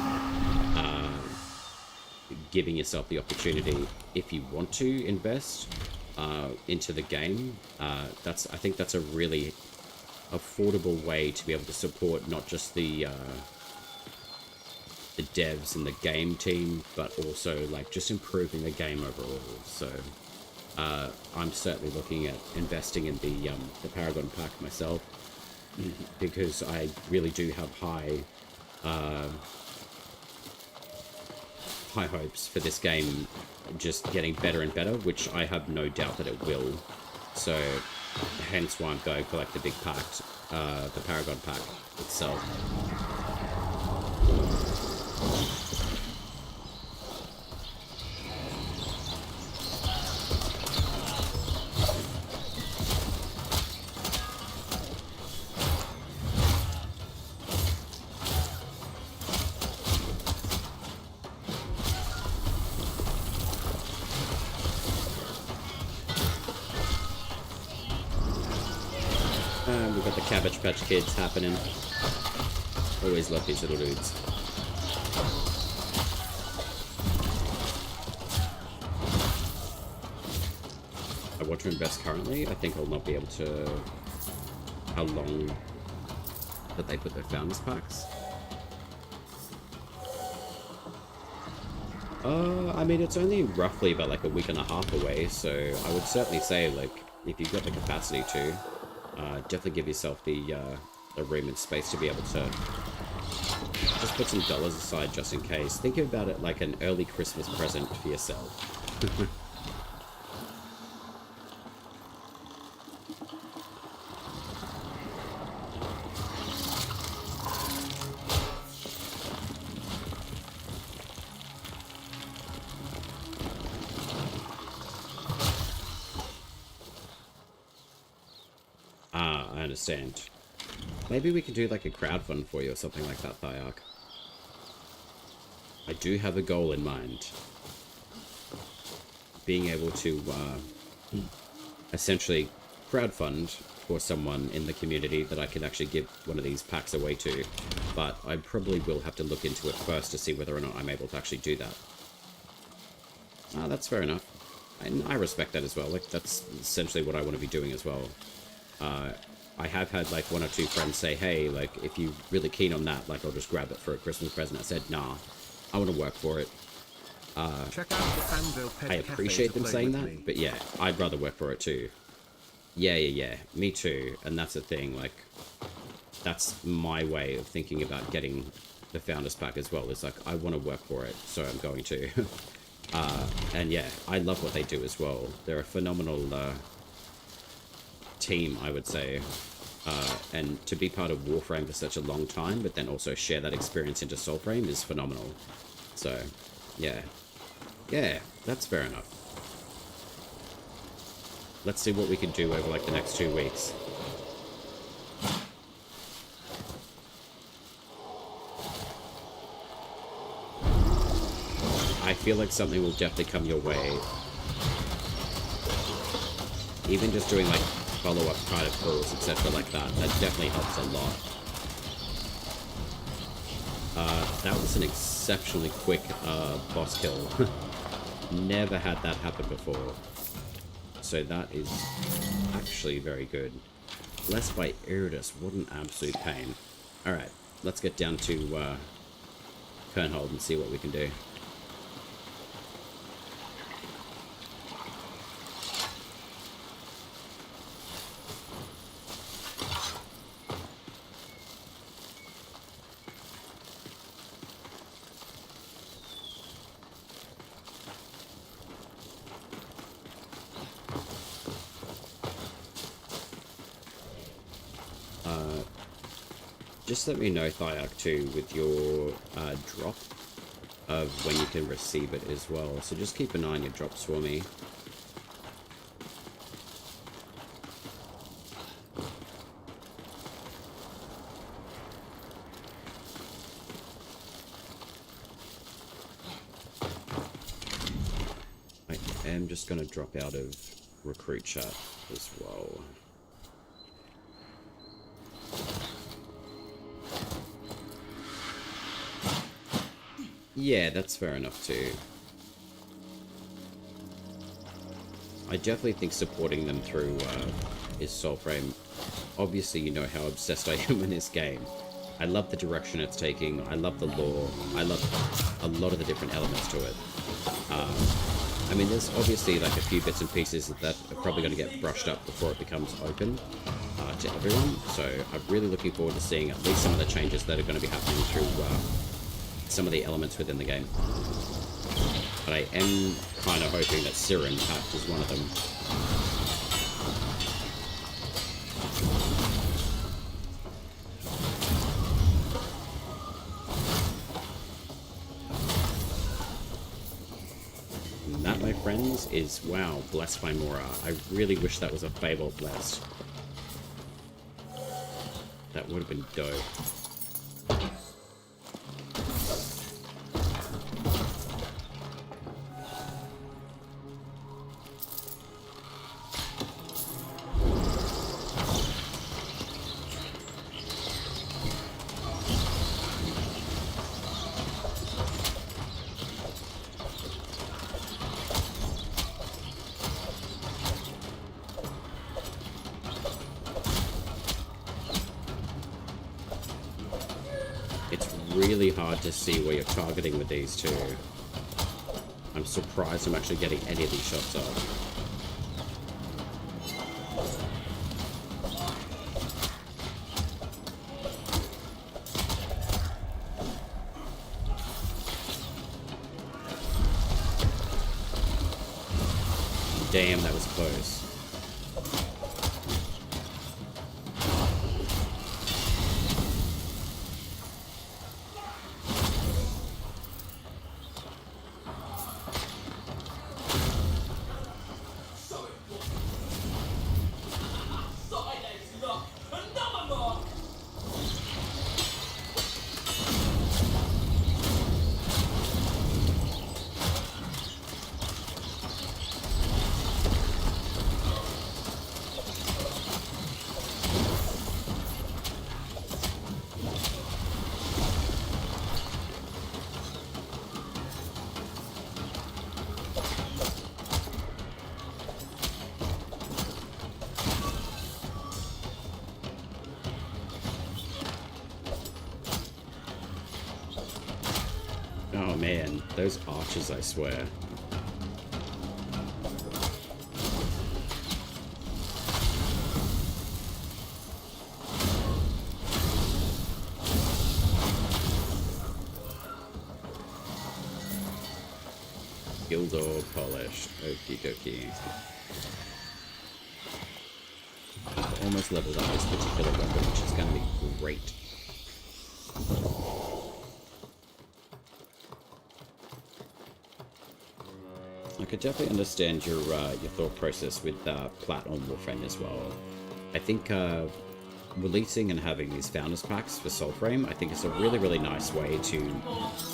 giving yourself the opportunity, if you want to invest into the game. I think that's a really affordable way to be able to support not just the devs and the game team, but also like just improving the game overall. So I'm certainly looking at investing in the Paragon pack myself, because I really do have high hopes for this game just getting better and better, which I have no doubt that it will. So hence why I'm going for like the big pack, the Paragon pack itself. We've got the Cabbage Patch Kids happening. Always love these little dudes. I want to invest currently. I think I'll not be able to... How long that they put their founders packs? I mean, it's only roughly about like a week and a half away, so I would certainly say, like, if you've got the capacity to, definitely give yourself the room and space to be able to just put some dollars aside just in case. Think about it like an early Christmas present for yourself. I understand. Maybe we can do like a crowdfund for you or something like that, Thiark. I do have a goal in mind. Being able to essentially crowdfund for someone in the community that I can actually give one of these packs away to. But I probably will have to look into it first to see whether or not I'm able to actually do that. That's fair enough. And I respect that as well. Like, that's essentially what I want to be doing as well. I have had like one or two friends say, hey, like, if you're really keen on that, like, I'll just grab it for a Christmas present. I said, nah, I want to work for it. Check out the Anvil Pet I appreciate them saying that, but yeah, I'd rather work for it too. Yeah, me too. And that's the thing, like, that's my way of thinking about getting the Founders Pack as well. It's like, I want to work for it, so I'm going to. And yeah, I love what they do as well. They're a phenomenal team, I would say. And to be part of Warframe for such a long time, but then also share that experience into Soulframe is phenomenal. So, yeah. Yeah, that's fair enough. Let's see what we can do over, like, the next 2 weeks. I feel like something will definitely come your way. Even just doing, like, follow-up kind of calls, etc. like that, that definitely helps a lot. That was an exceptionally quick boss kill. Never had that happen before. So that is actually very good. Blessed by Iridus, what an absolute pain. Alright, let's get down to Kernhold and see what we can do. Just let me know, Thyak, too, with your drop of when you can receive it as well. So just keep an eye on your drops for me. I am just going to drop out of recruit chat as well. Yeah, that's fair enough too. I definitely think supporting them through is Soulframe. Obviously, you know how obsessed I am in this game. I love the direction it's taking. I love the lore. I love a lot of the different elements to it. I mean, there's obviously like a few bits and pieces that are probably going to get brushed up before it becomes open to everyone. So I'm really looking forward to seeing at least some of the changes that are going to be happening through some of the elements within the game. But I am kind of hoping that Siren Pact is one of them. And that, my friends, is, wow, Blessed by Mora. I really wish that was a Fable Blessed. That would have been dope. Really hard to see where you're targeting with these two. I'm surprised I'm actually getting any of these shots off. Damn, that was close. Oh man, those archers, I swear. Gildor polished. Okie dokie. Almost leveled up this particular weapon, which is going to be great. I could definitely understand your thought process with Plat on Warframe as well. I think releasing and having these founders packs for Soulframe, I think is a really, really nice way to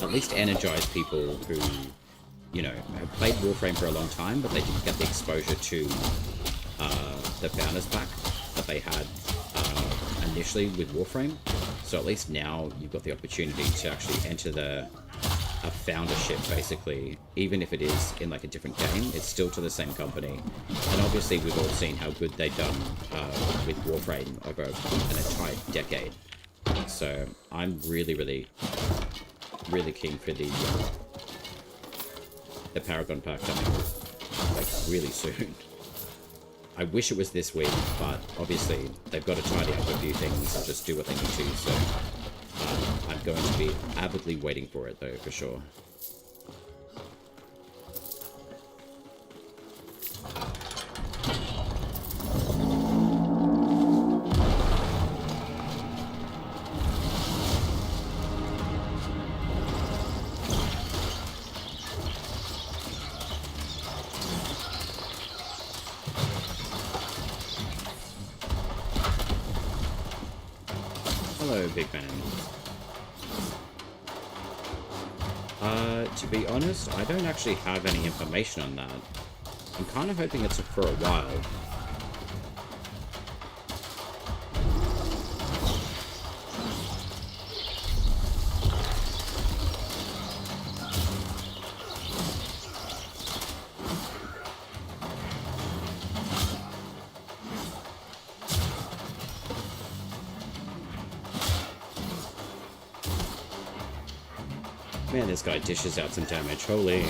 at least energize people who, you know, have played Warframe for a long time, but they didn't get the exposure to the founders pack that they had initially with Warframe. So at least now you've got the opportunity to actually enter a foundership, basically, even if it is in like a different game, it's still to the same company. And obviously we've all seen how good they've done with Warframe over an entire decade. So I'm really, really, really keen for the Paragon pack coming like really soon. I wish it was this week, but obviously they've got to tidy up a few things and just do what they need to, so I'm going to be avidly waiting for it though, for sure. Hello, big man. To be honest, I don't actually have any information on that. I'm kind of hoping it's for a while. Man, this guy dishes out some damage. Holy.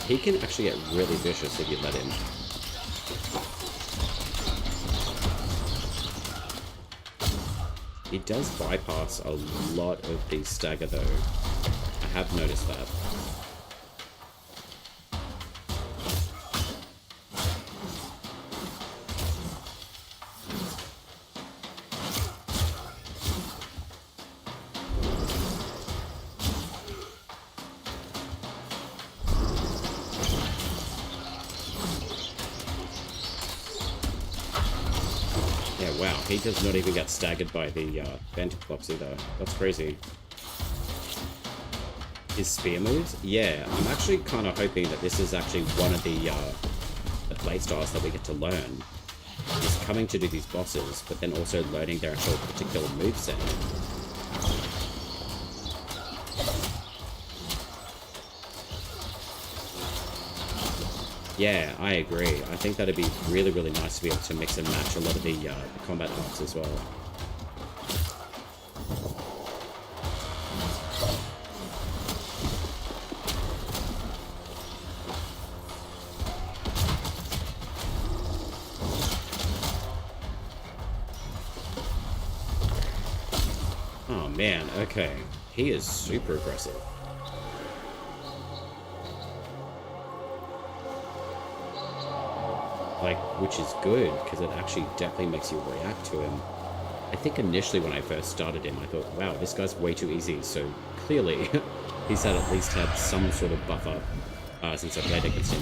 He can actually get really vicious if you let him. He does bypass a lot of the stagger though. I have noticed that. Wow, he does not even get staggered by the Vantage blocks either. That's crazy. His spear moves? Yeah, I'm actually kind of hoping that this is actually one of the playstyles that we get to learn. Is coming to do these bosses, but then also learning their actual particular moveset. Yeah, I agree. I think that'd be really, really nice to be able to mix and match a lot of the combat arts as well. Oh man, okay. He is super aggressive. Like, which is good, because it actually definitely makes you react to him. I think initially when I first started him, I thought, wow, this guy's way too easy, so clearly he's at least had some sort of buffer since I played against him.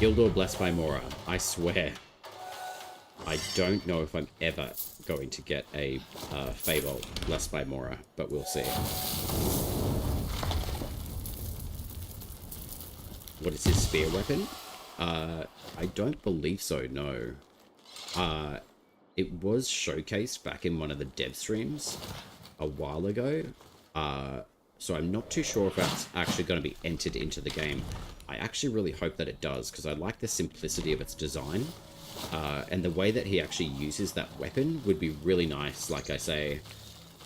Gildor blessed by Mora. I swear. I don't know if I'm ever going to get a Fable blessed by Mora, but we'll see. What is his spear weapon? I don't believe so, no. It was showcased back in one of the dev streams a while ago. So I'm not too sure if that's actually going to be entered into the game. I actually really hope that it does, because I like the simplicity of its design. And the way that he actually uses that weapon would be really nice, like I say.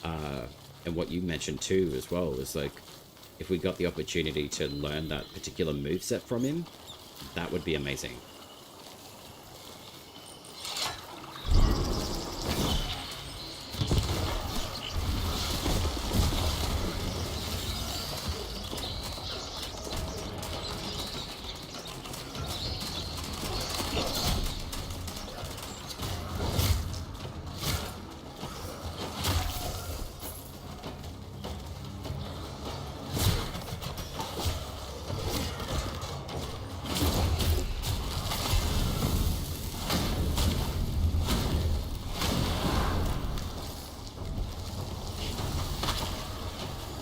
And what you mentioned too as well is like, if we got the opportunity to learn that particular moveset from him, that would be amazing.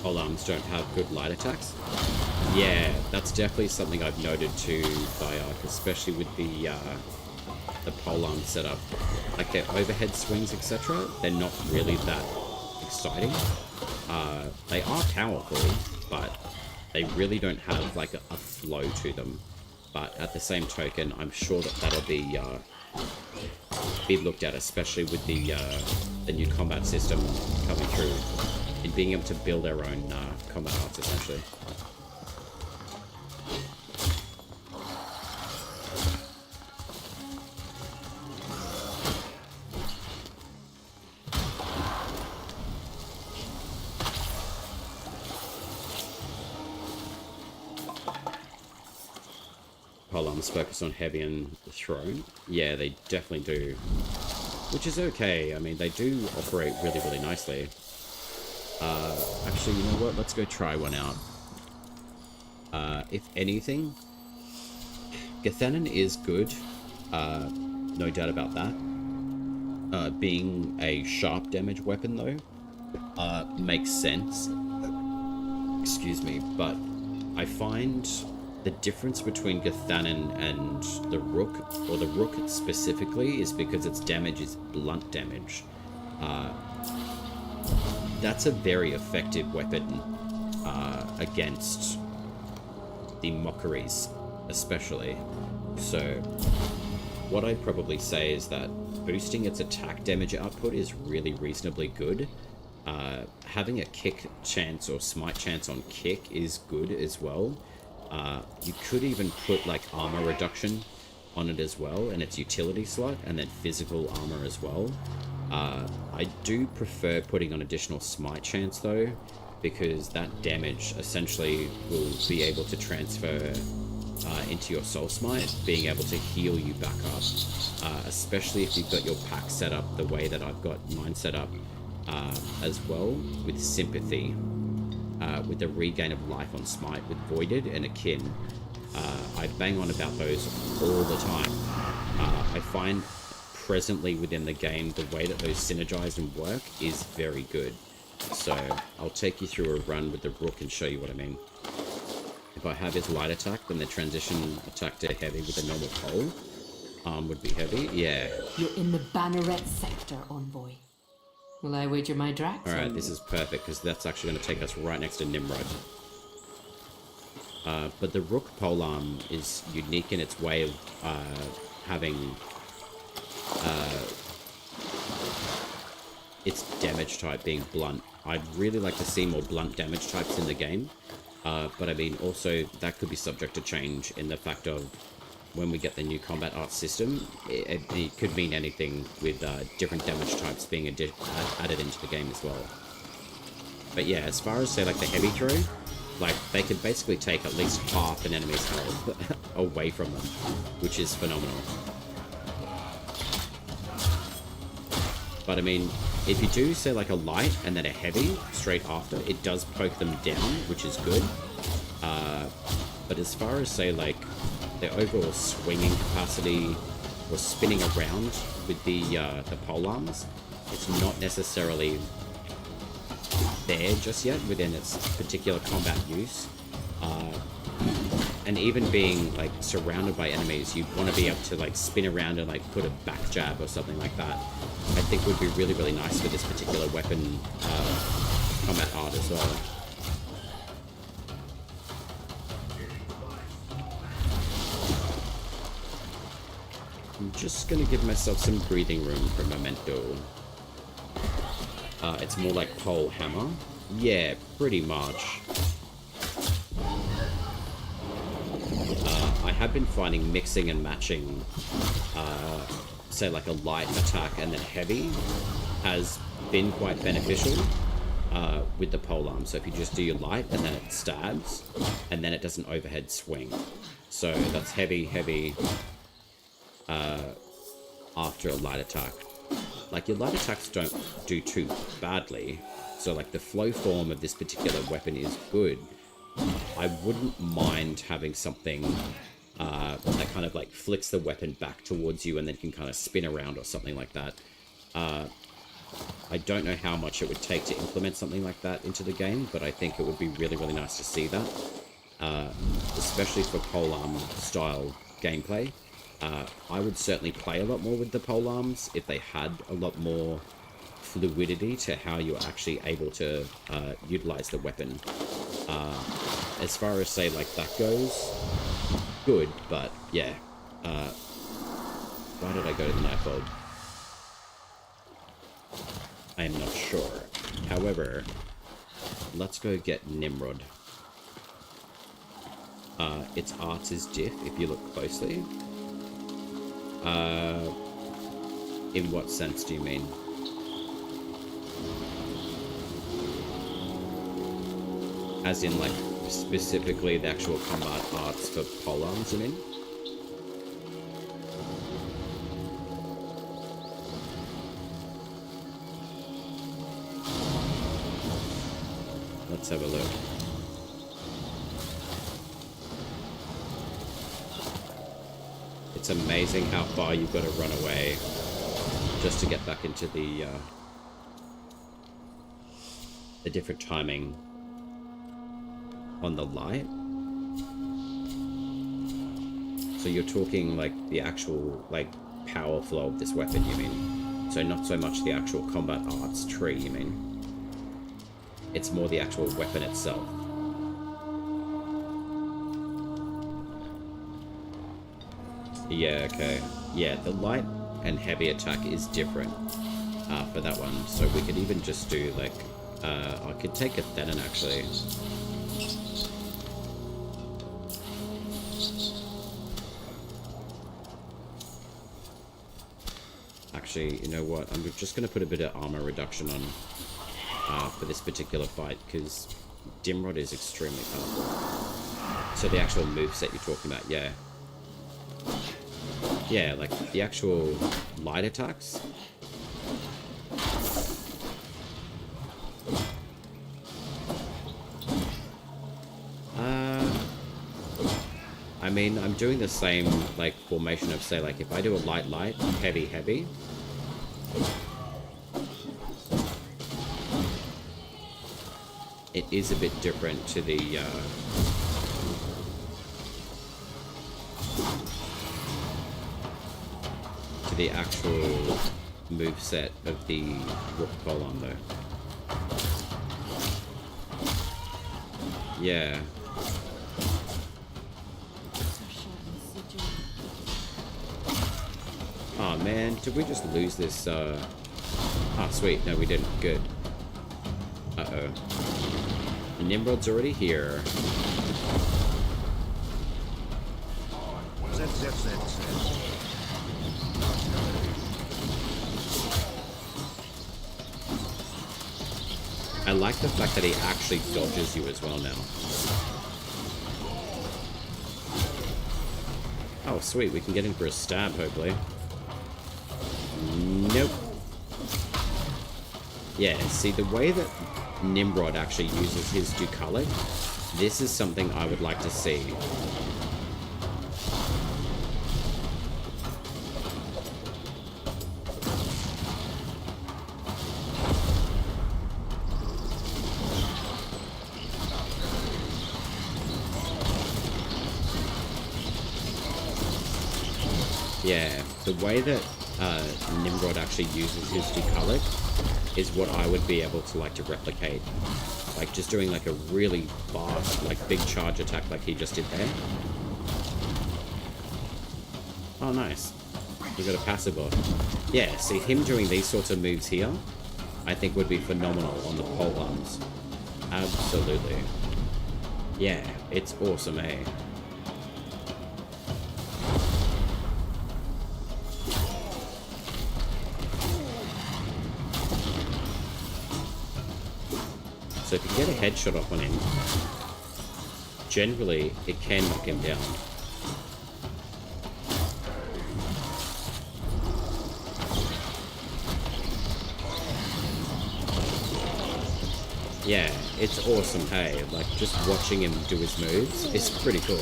Polearms don't have good light attacks. Yeah, that's definitely something I've noted too, Bayark, especially with the polearm setup. Like their overhead swings, etc., they're not really that exciting. They are powerful, but they really don't have like a flow to them. But at the same token, I'm sure that that'll be looked at, especially with the new combat system coming through, in being able to build our own combat arts, essentially. Polearms focus on heavy and thrown. Yeah, they definitely do. Which is okay. I mean, they do operate really, really nicely. Actually, you know what? Let's go try one out. If anything, Gathanan is good. No doubt about that. Being a sharp damage weapon, though, makes sense. Excuse me, but I find the difference between Gathanan and the Rook, or the Rook specifically, is because its damage is blunt damage. That's a very effective weapon against the Mockeries, especially. So what I'd probably say is that boosting its attack damage output is really reasonably good. Having a kick chance or smite chance on kick is good as well. You could even put like armor reduction on it as well, and its utility slot, and then physical armor as well. I do prefer putting on additional smite chance though, because that damage essentially will be able to transfer into your soul smite, being able to heal you back up, especially if you've got your pack set up the way that I've got mine set up as well, with sympathy, with the regain of life on smite with voided and akin. I bang on about those all the time. I find presently within the game, the way that those synergize and work is very good. So I'll take you through a run with the Rook and show you what I mean. If I have his light attack, then the transition attack to heavy with a normal pole arm would be heavy. Yeah. You're in the Banneret sector, Envoy. Will I wager my Drax? Alright, this is perfect, because that's actually going to take us right next to Nimrod. But the Rook polearm is unique in its way of having its damage type being blunt. I'd really like to see more blunt damage types in the game. But I mean, also, that could be subject to change in the fact of when we get the new combat art system, it could mean anything with different damage types being added into the game as well. But yeah, as far as, say, like the heavy throw, like, they could basically take at least half an enemy's health away from them, which is phenomenal. But I mean, if you do, say, like a light and then a heavy straight after, it does poke them down, which is good. But as far as, say, like, the overall swinging capacity or spinning around with the polearms, it's not necessarily there just yet within its particular combat use. And even being like surrounded by enemies, you want to be able to like spin around and like put a back jab or something like that. I think would be really, really nice for this particular weapon combat art as well. I'm just going to give myself some breathing room for Memento. It's more like pole hammer. Yeah, pretty much. I have been finding mixing and matching, say like a light attack and then heavy, has been quite beneficial with the polearm. So if you just do your light and then it stabs, and then it does an overhead swing. So that's heavy, heavy after a light attack. Like, your light attacks don't do too badly. So like the flow form of this particular weapon is good. I wouldn't mind having something that kind of like flicks the weapon back towards you and then can kind of spin around or something like that. I don't know how much it would take to implement something like that into the game, but I think it would be really, really nice to see that. Especially for polearm style gameplay. I would certainly play a lot more with the polearms if they had a lot more fluidity to how you're actually able to utilize the weapon. As far as, say, like that goes, good, but yeah. Why did I go to the knife bulb? I am not sure. However, let's go get Nimrod. Its arts is diff if you look closely. In what sense do you mean? As in, like, specifically the actual combat arts for polearms, you mean? Let's have a look. It's amazing how far you've got to run away just to get back into the different timing on the light. So you're talking like the actual like power flow of this weapon, you mean? So not so much the actual combat arts tree, you mean? It's more the actual weapon itself. Yeah, okay. Yeah, the light and heavy attack is different for that one. So we could even just do like, I could take a Thenon actually. Actually, you know what? I'm just going to put a bit of armor reduction on for this particular fight, because Dimrod is extremely powerful. So the actual moveset you're talking about, yeah. Yeah, like the actual light attacks. I mean, I'm doing the same, like, formation of, say, like, if I do a light, light, heavy, heavy. It is a bit different to the, actual moveset of the Rook Polearm, though. Yeah. Oh man, did we just lose this, Ah, sweet, no we didn't, good. Uh-oh. Nimrod's already here. I like the fact that he actually dodges you as well now. Oh sweet, we can get in for a stab, hopefully. Nope. Yeah, see, the way that Nimrod actually uses his Ducalic, this is something I would like to see. Yeah, the way that Nimrod actually uses his Ducalic is what I would be able to like to replicate. Like just doing like a really fast, like big charge attack like he just did there. Oh nice. We got a passive off. Yeah, see him doing these sorts of moves here, I think would be phenomenal on the polearms. Absolutely. Yeah, it's awesome, eh? So if you can get a headshot off on him, generally it can knock him down. Yeah, it's awesome, hey. Like, just watching him do his moves is pretty cool.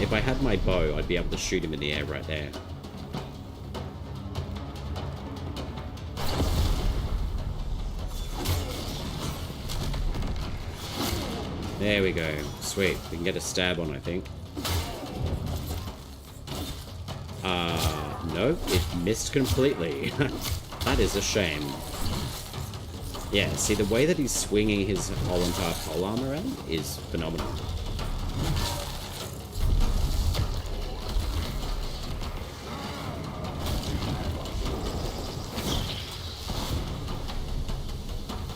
If I had my bow, I'd be able to shoot him in the air right there. There we go. Sweet. We can get a stab on, I think. Nope. It missed completely. That is a shame. Yeah, see, the way that he's swinging his whole entire polearm around is phenomenal.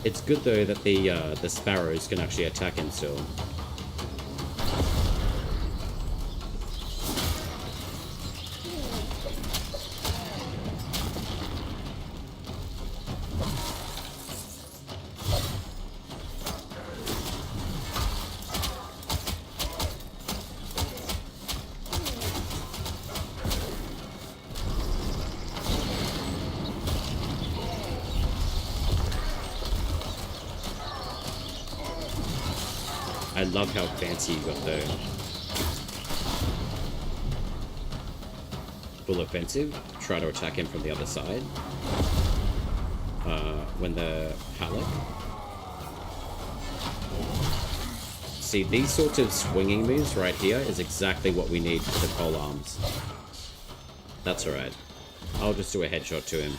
It's good, though, that the sparrows can actually attack him still. I love how fancy you got the full offensive. Try to attack him from the other side. When the Halleck. See, these sorts of swinging moves right here is exactly what we need for the pole arms. That's alright. I'll just do a headshot to him.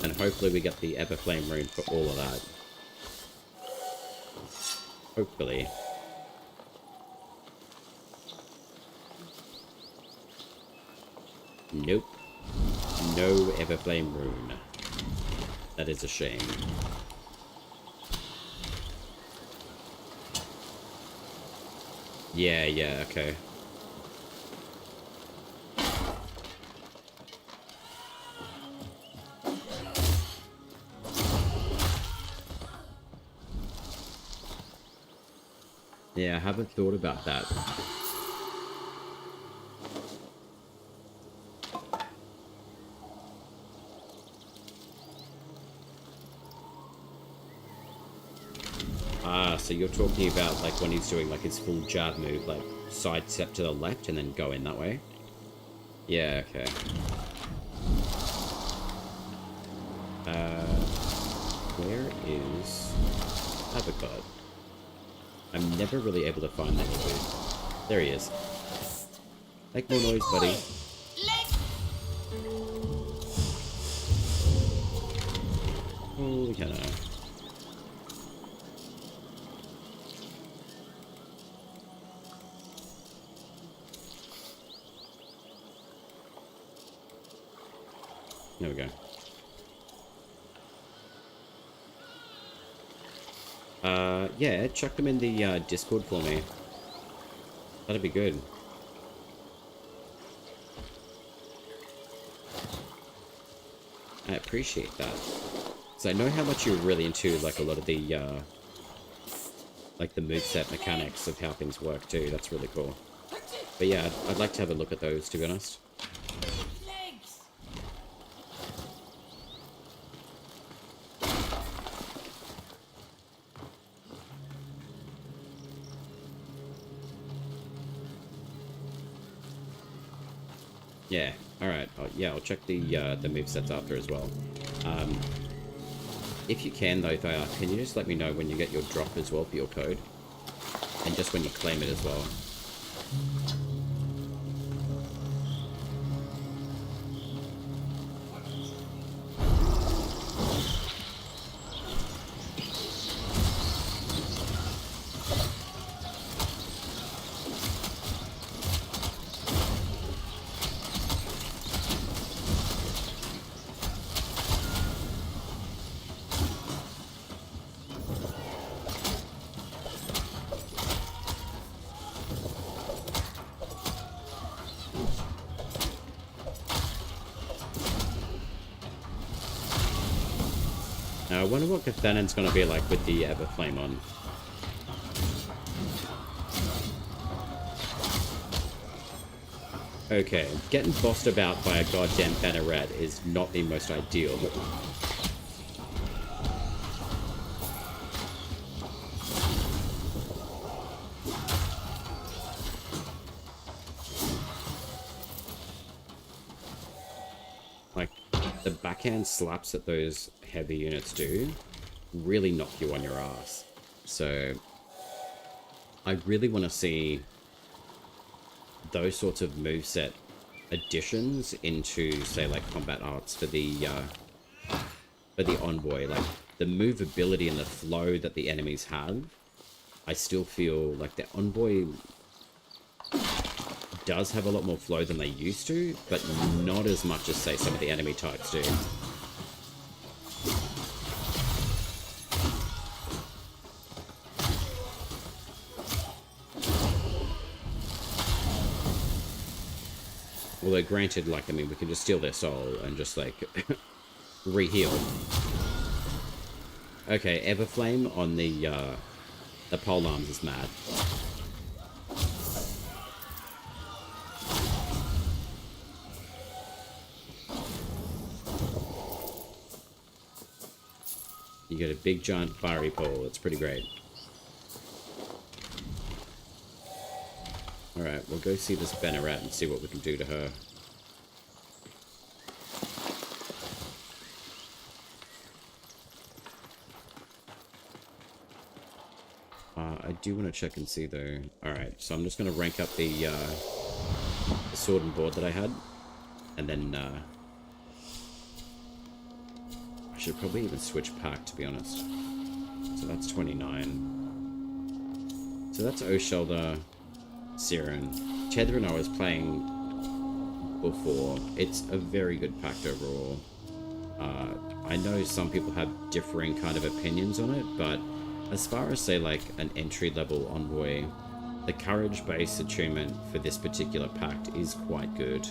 And hopefully we get the Everflame rune for all of that. Hopefully. Nope. No Everflame rune. That is a shame. Yeah, okay. Yeah, I haven't thought about that. Ah, so you're talking about like when he's doing like his full jab move, like side step to the left and then go in that way? Yeah, okay. Where is Avocado? I'm never really able to find that dude. There he is. Make more noise, buddy. Holy cow. There we go. Yeah, chuck them in the Discord for me. That'd be good. I appreciate that. So I know how much you're really into like a lot of the like the moveset mechanics of how things work too. That's really cool. But yeah, I'd like to have a look at those, to be honest. Yeah, alright. Yeah, I'll check the movesets after as well. If you can, though, can you just let me know when you get your drop as well for your code? And just when you claim it as well. Now, I wonder what Cathanon's going to be like with the Everflame on. Okay, getting bossed about by a goddamn banneret is not the most ideal. Like, the backhand slaps that those heavy units do really knock you on your ass. So, I really want to see those sorts of moveset additions into, say, like combat arts for the envoy. Like the movability and the flow that the enemies have, I still feel like the envoy does have a lot more flow than they used to, but not as much as, say, some of the enemy types do. Although, granted, like, I mean, we can just steal their soul and just, like, re-heal. Okay, Everflame on the pole arms is mad. You get a big, giant, fiery pole. It's pretty great. Alright, we'll go see this banneret and see what we can do to her. I do want to check and see, though. Alright, so I'm just going to rank up the sword and board that I had. And then, I should probably even switch pack, to be honest. So that's 29. So that's O'Shelter, Siren. Tethrin I was playing before. It's a very good pact overall. I know some people have differing kind of opinions on it, but as far as, say, like an entry-level envoy, the courage-based attunement for this particular pact is quite good.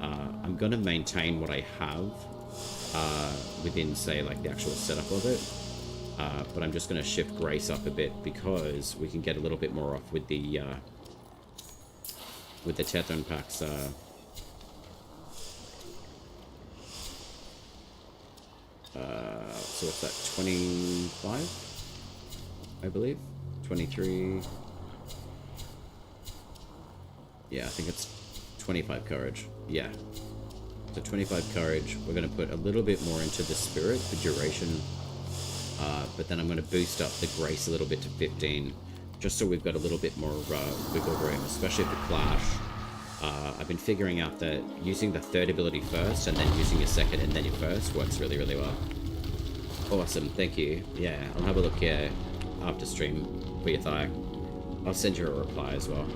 I'm going to maintain what I have within, say, like the actual setup of it, but I'm just going to shift Grace up a bit because we can get a little bit more off with the Tethrin packs. So what's that, 25? I believe? 23? Yeah, I think it's 25 courage. Yeah. So 25 courage. We're going to put a little bit more into the spirit for duration. But then I'm going to boost up the grace a little bit to 15. Just so we've got a little bit more wiggle room, especially for clash. I've been figuring out that using the third ability first and then using your second and then your first works really, really well. Awesome, thank you. Yeah, I'll have a look here after stream for your thigh. I'll send you a reply as well.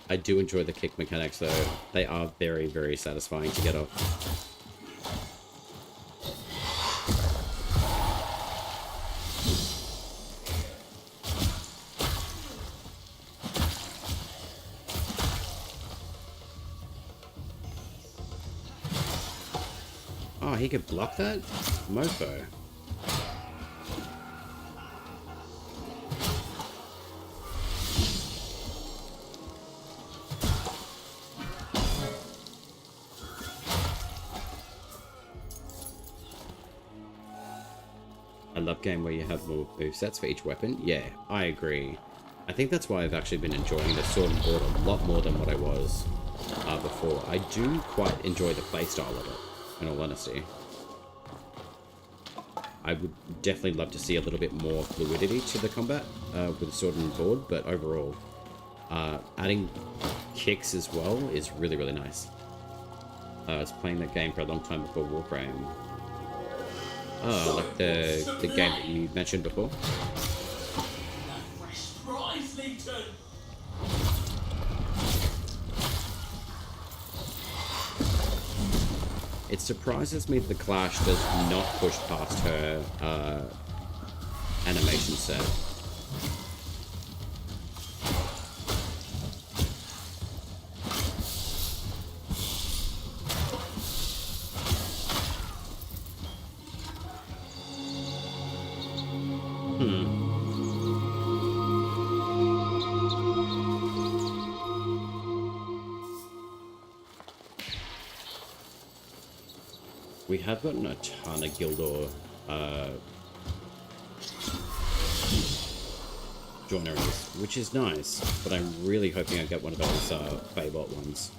I do enjoy the kick mechanics though. They are very, very satisfying to get off. Oh, he could block that? Mofo. I love game where you have more movesets for each weapon. Yeah, I agree. I think that's why I've actually been enjoying the sword and board a lot more than what I was before. I do quite enjoy the playstyle of it. in all honesty. I would definitely love to see a little bit more fluidity to the combat with sword and board, but overall, adding kicks as well is really, really nice. I was playing that game for a long time before Warframe. Oh, like the game that you mentioned before. It surprises me that the Clash does not push past her animation set. We have gotten a ton of Gildor joineries, which is nice, but I'm really hoping I get one of those Faybot ones.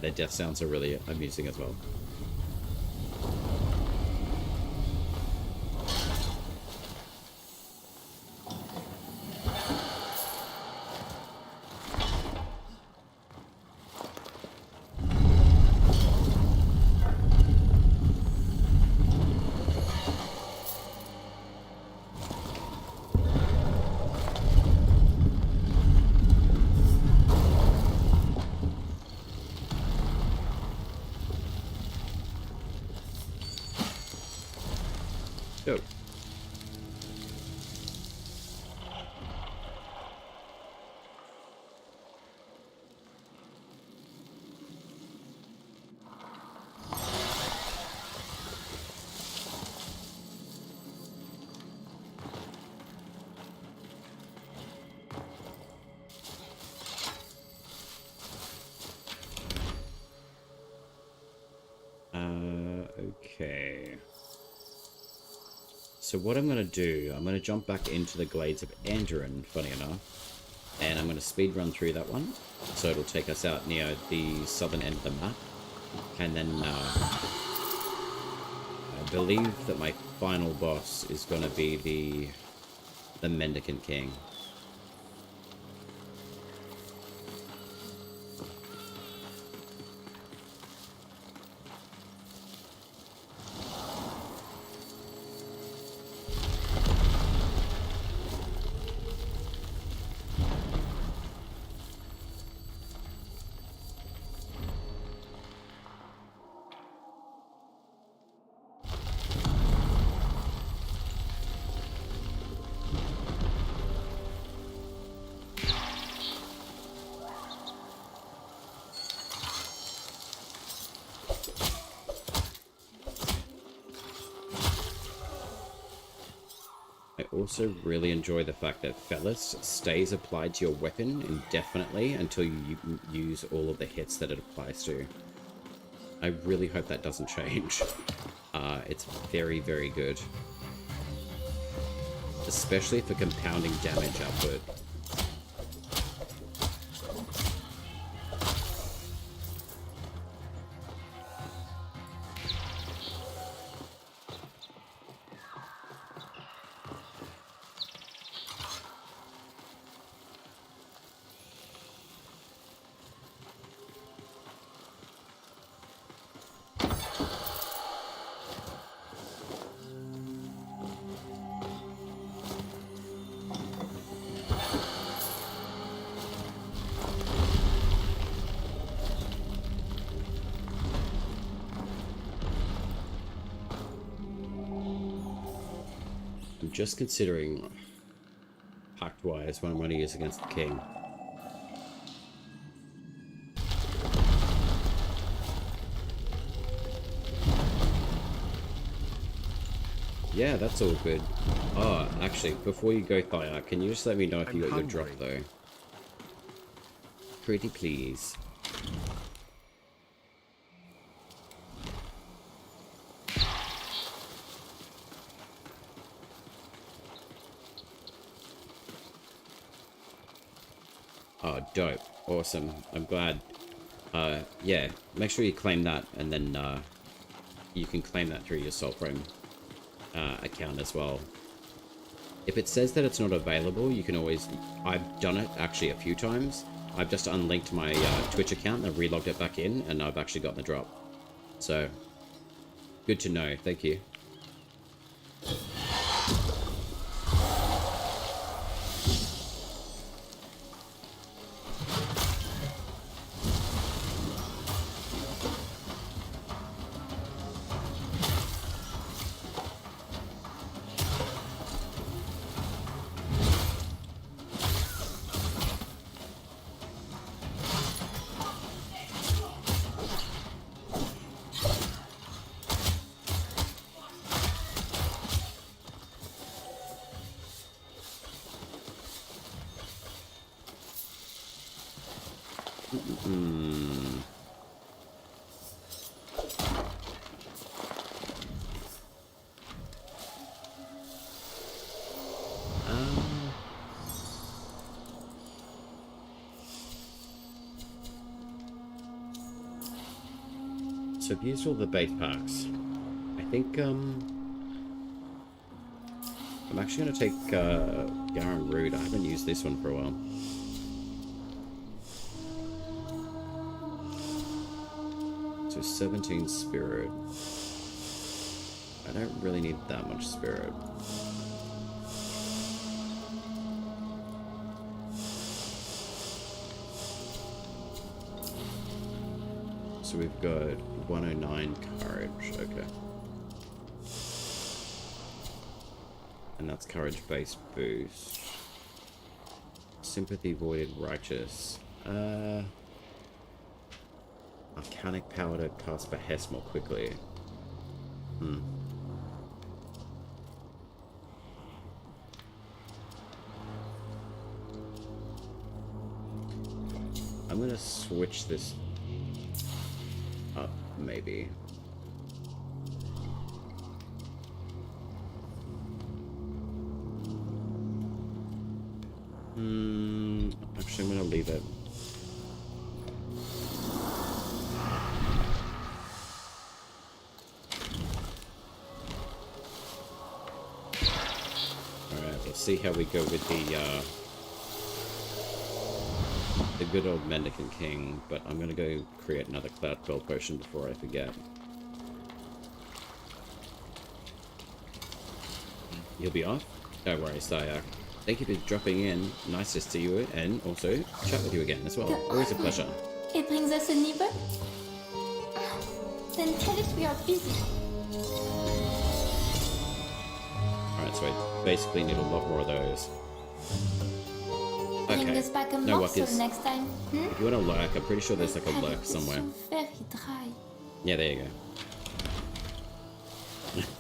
Their death sounds are really amusing as well. Go. Okay. So what I'm going to do, I'm going to jump back into the Glades of Anduin, funny enough, and I'm going to speed run through that one, so it'll take us out near the southern end of the map, and then I believe that my final boss is going to be the Mendicant King. I also really enjoy the fact that Fellis stays applied to your weapon indefinitely until you use all of the hits that it applies to. I really hope that doesn't change. It's very, very good. Especially for compounding damage output. I'm just considering pact-wise what I'm going to use against the king. Yeah, that's all good. Oh, actually, before you go, Thaya, can you just let me know if you got your drop, though? Pretty please. Oh, dope. Awesome. I'm glad. Yeah, make sure you claim that, and then you can claim that through your Soulframe account as well. If it says that it's not available, you can always... I've done it actually a few times. I've just unlinked my Twitch account and relogged it back in, and I've actually gotten the drop. So, good to know. Thank you. So I've used all the base packs. I think I'm actually going to take Garen Root. I haven't used this one for a while. So 17 spirit. I don't really need that much spirit. So we've got 109 courage, okay. And that's courage based boost. Sympathy voided righteous. Arcanic power to cast Behest more quickly. I'm gonna switch this up, maybe. Actually, I'm gonna leave it. Alright, let's see how we go with the good old Mendicant King, but I'm gonna go create another Cloud Gold Potion before I forget. You'll be off? Don't worry, Sayak. Thank you for dropping in. Nice to see you and also chat with you again as well. Always a pleasure. It brings us a neighbor? Then tell it we are busy. Alright, so I basically need a lot more of those. Bring Okay, us back a no morsel wuppies. next time. If you want to lurk, I'm pretty sure there's like a lurk somewhere. Very dry. Yeah, there you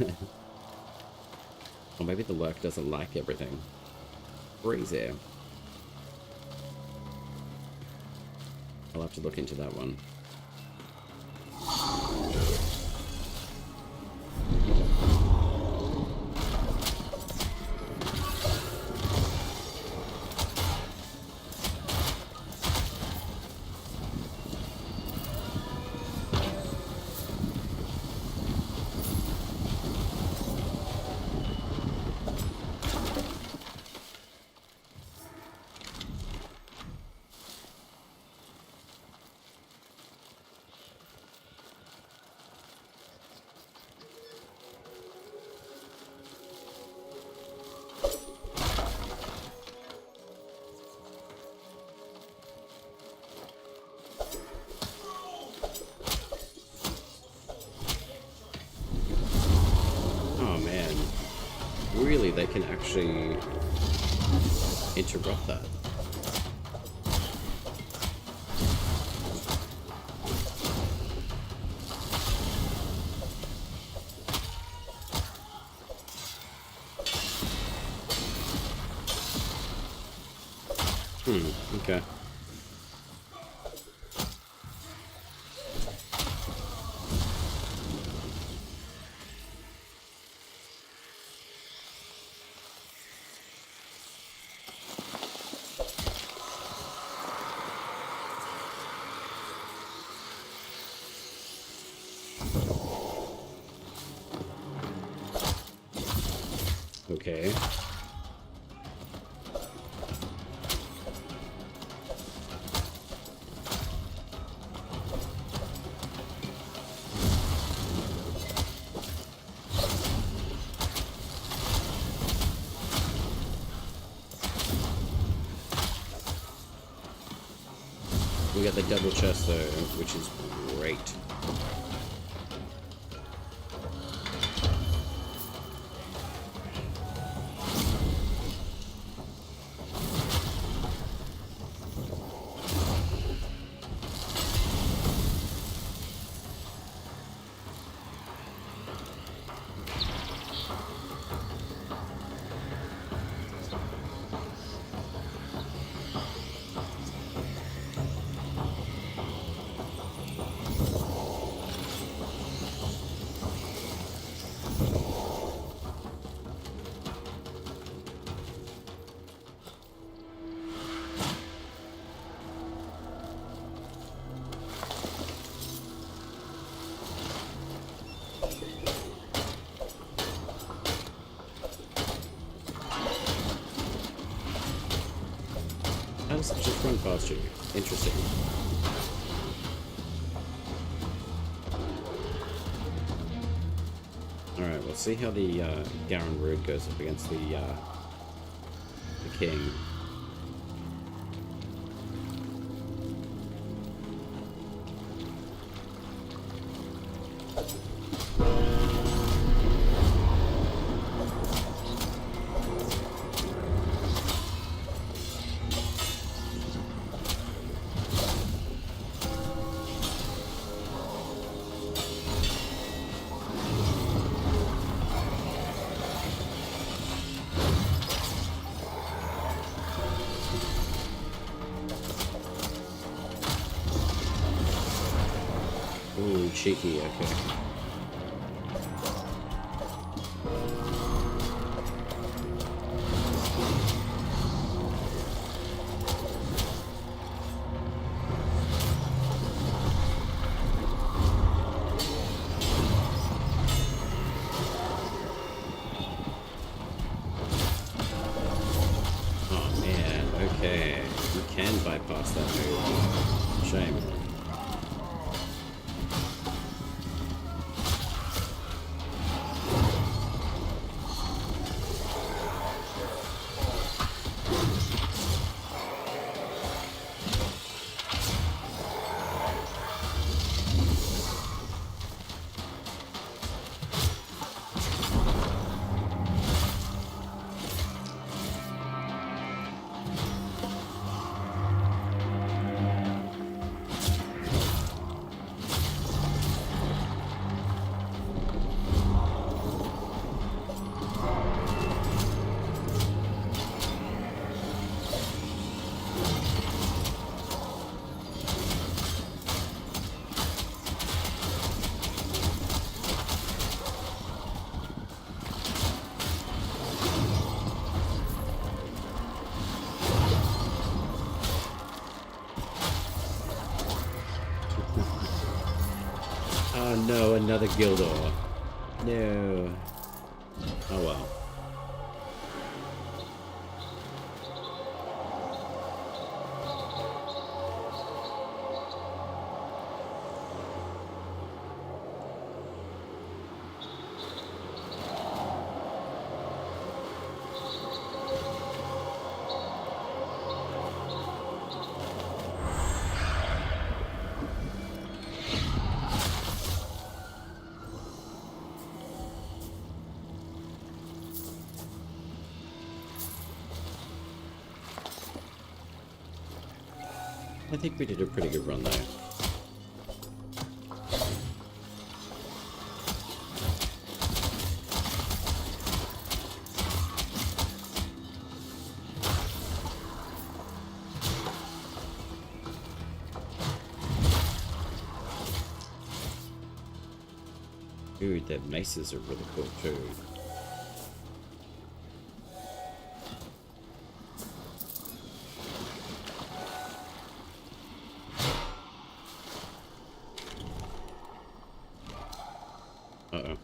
go. Or maybe the lurk doesn't like everything. Crazy. I'll have to look into that one. really they can actually interrupt that. Okay. Okay. We got the double chest though, which is great. How does it just run past you? Interesting. Alright, we'll see how the Garen Rood goes up against the King. Ooh, cheeky, okay. Oh man, okay. You can bypass that move. Shame. Oh no, another Gildor. No. Oh well. I think we did a pretty good run though. Dude, their maces are really cool too. Uh-oh.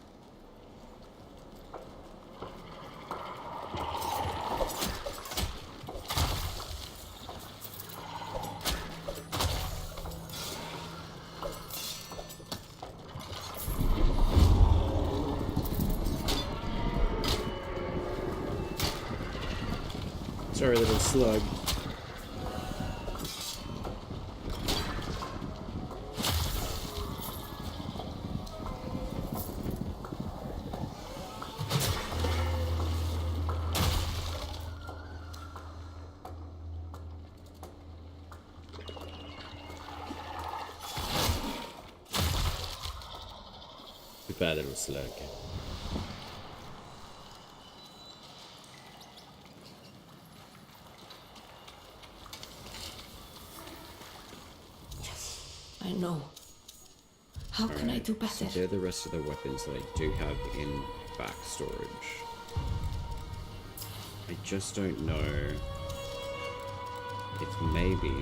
Sorry, little slug. Too bad, little slug. I know. How can I do better? So they're the rest of the weapons that I do have in back storage. I just don't know if maybe...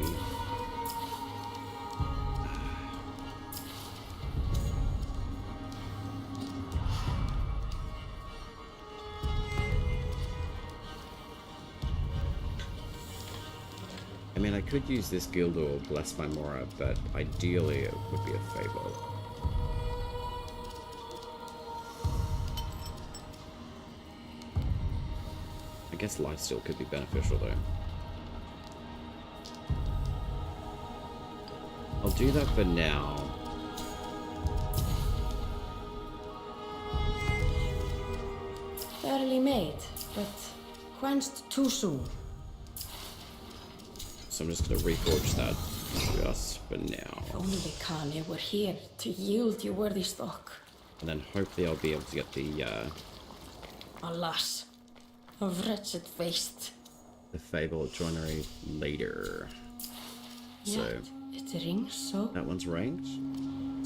I mean, I could use this guild or Bless My Mora, but ideally it would be a Fable. I guess Lifesteal could be beneficial though. I'll do that for now. Fairly made, but quenched too soon. So I'm just going to reforge that just for now. If only the Kane were here to yield you worthy stock. And then hopefully I'll be able to get the Alas, of wretched waste. Fable joinery later. So Yet it rings so. that one's ranked.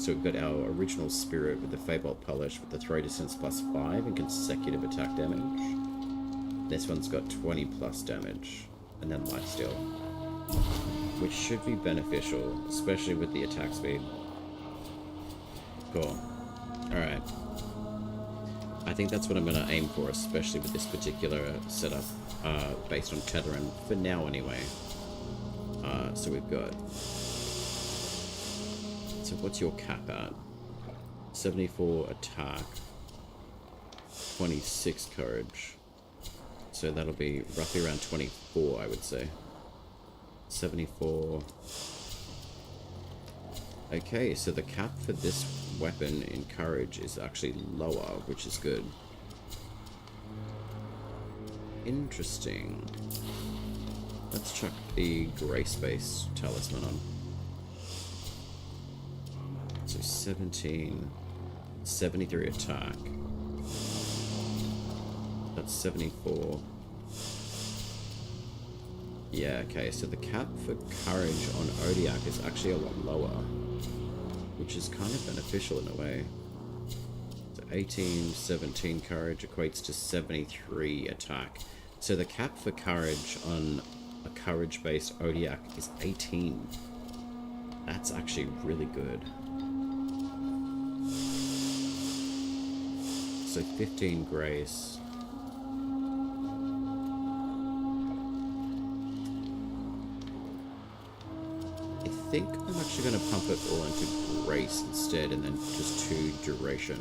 So we've got our original spirit with the Fable polish with the throw distance +5 and consecutive attack damage. This one's got 20 plus damage and then lifesteal, which should be beneficial, especially with the attack speed. Cool. Alright. I think that's what I'm going to aim for, especially with this particular setup, based on Tetherin, for now anyway. So we've got... So what's your cap at? 74 attack, 26 courage. So that'll be roughly around 24, I would say. 74. Okay, so the cap for this weapon in courage is actually lower, which is good. Interesting. Let's chuck the Grace-based talisman on. So 17, 73 attack. That's 74. Yeah, okay, so the cap for courage on Odiak is actually a lot lower, which is kind of beneficial in a way. So 18, 17 courage equates to 73 attack. So the cap for courage on a courage-based Odiak is 18. That's actually really good. So 15 grace. I think I'm actually going to pump it all into grace instead, and then just 2 duration.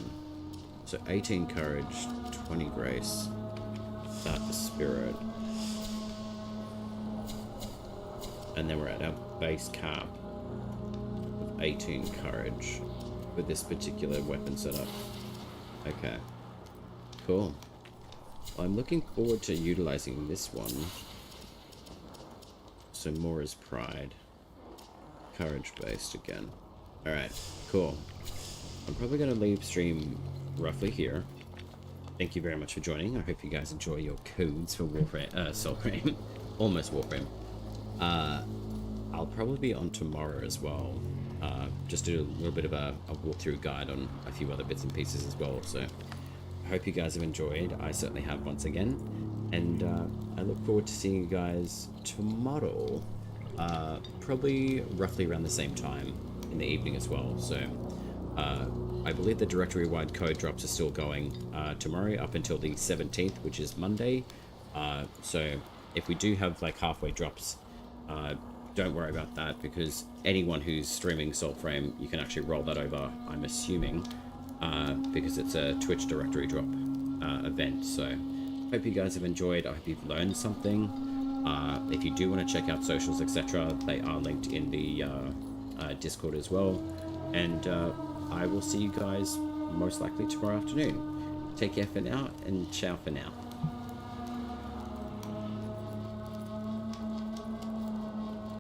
So 18 courage, 20 grace. That for spirit. And then we're at our base cap of 18 courage with this particular weapon setup. Okay. Cool. Well, I'm looking forward to utilizing this one. So Mora's Pride. courage based again. Alright, cool. I'm probably going to leave stream roughly here. Thank you very much for joining. I hope you guys enjoy your codes for Warframe, Soulframe. Almost Warframe. I'll probably be on tomorrow as well. Just do a little bit of a walkthrough guide on a few other bits and pieces as well. So I hope you guys have enjoyed. I certainly have once again. And I look forward to seeing you guys tomorrow. Probably roughly around the same time in the evening as well. So I believe the directory-wide code drops are still going tomorrow up until the 17th, which is Monday. So if we do have like halfway drops, don't worry about that, because anyone who's streaming Soulframe, you can actually roll that over, I'm assuming, because it's a Twitch directory drop event. So hope you guys have enjoyed. I hope you've learned something. If you do want to check out socials, etc., they are linked in the Discord as well. And I will see you guys most likely tomorrow afternoon. Take care for now, and ciao for now.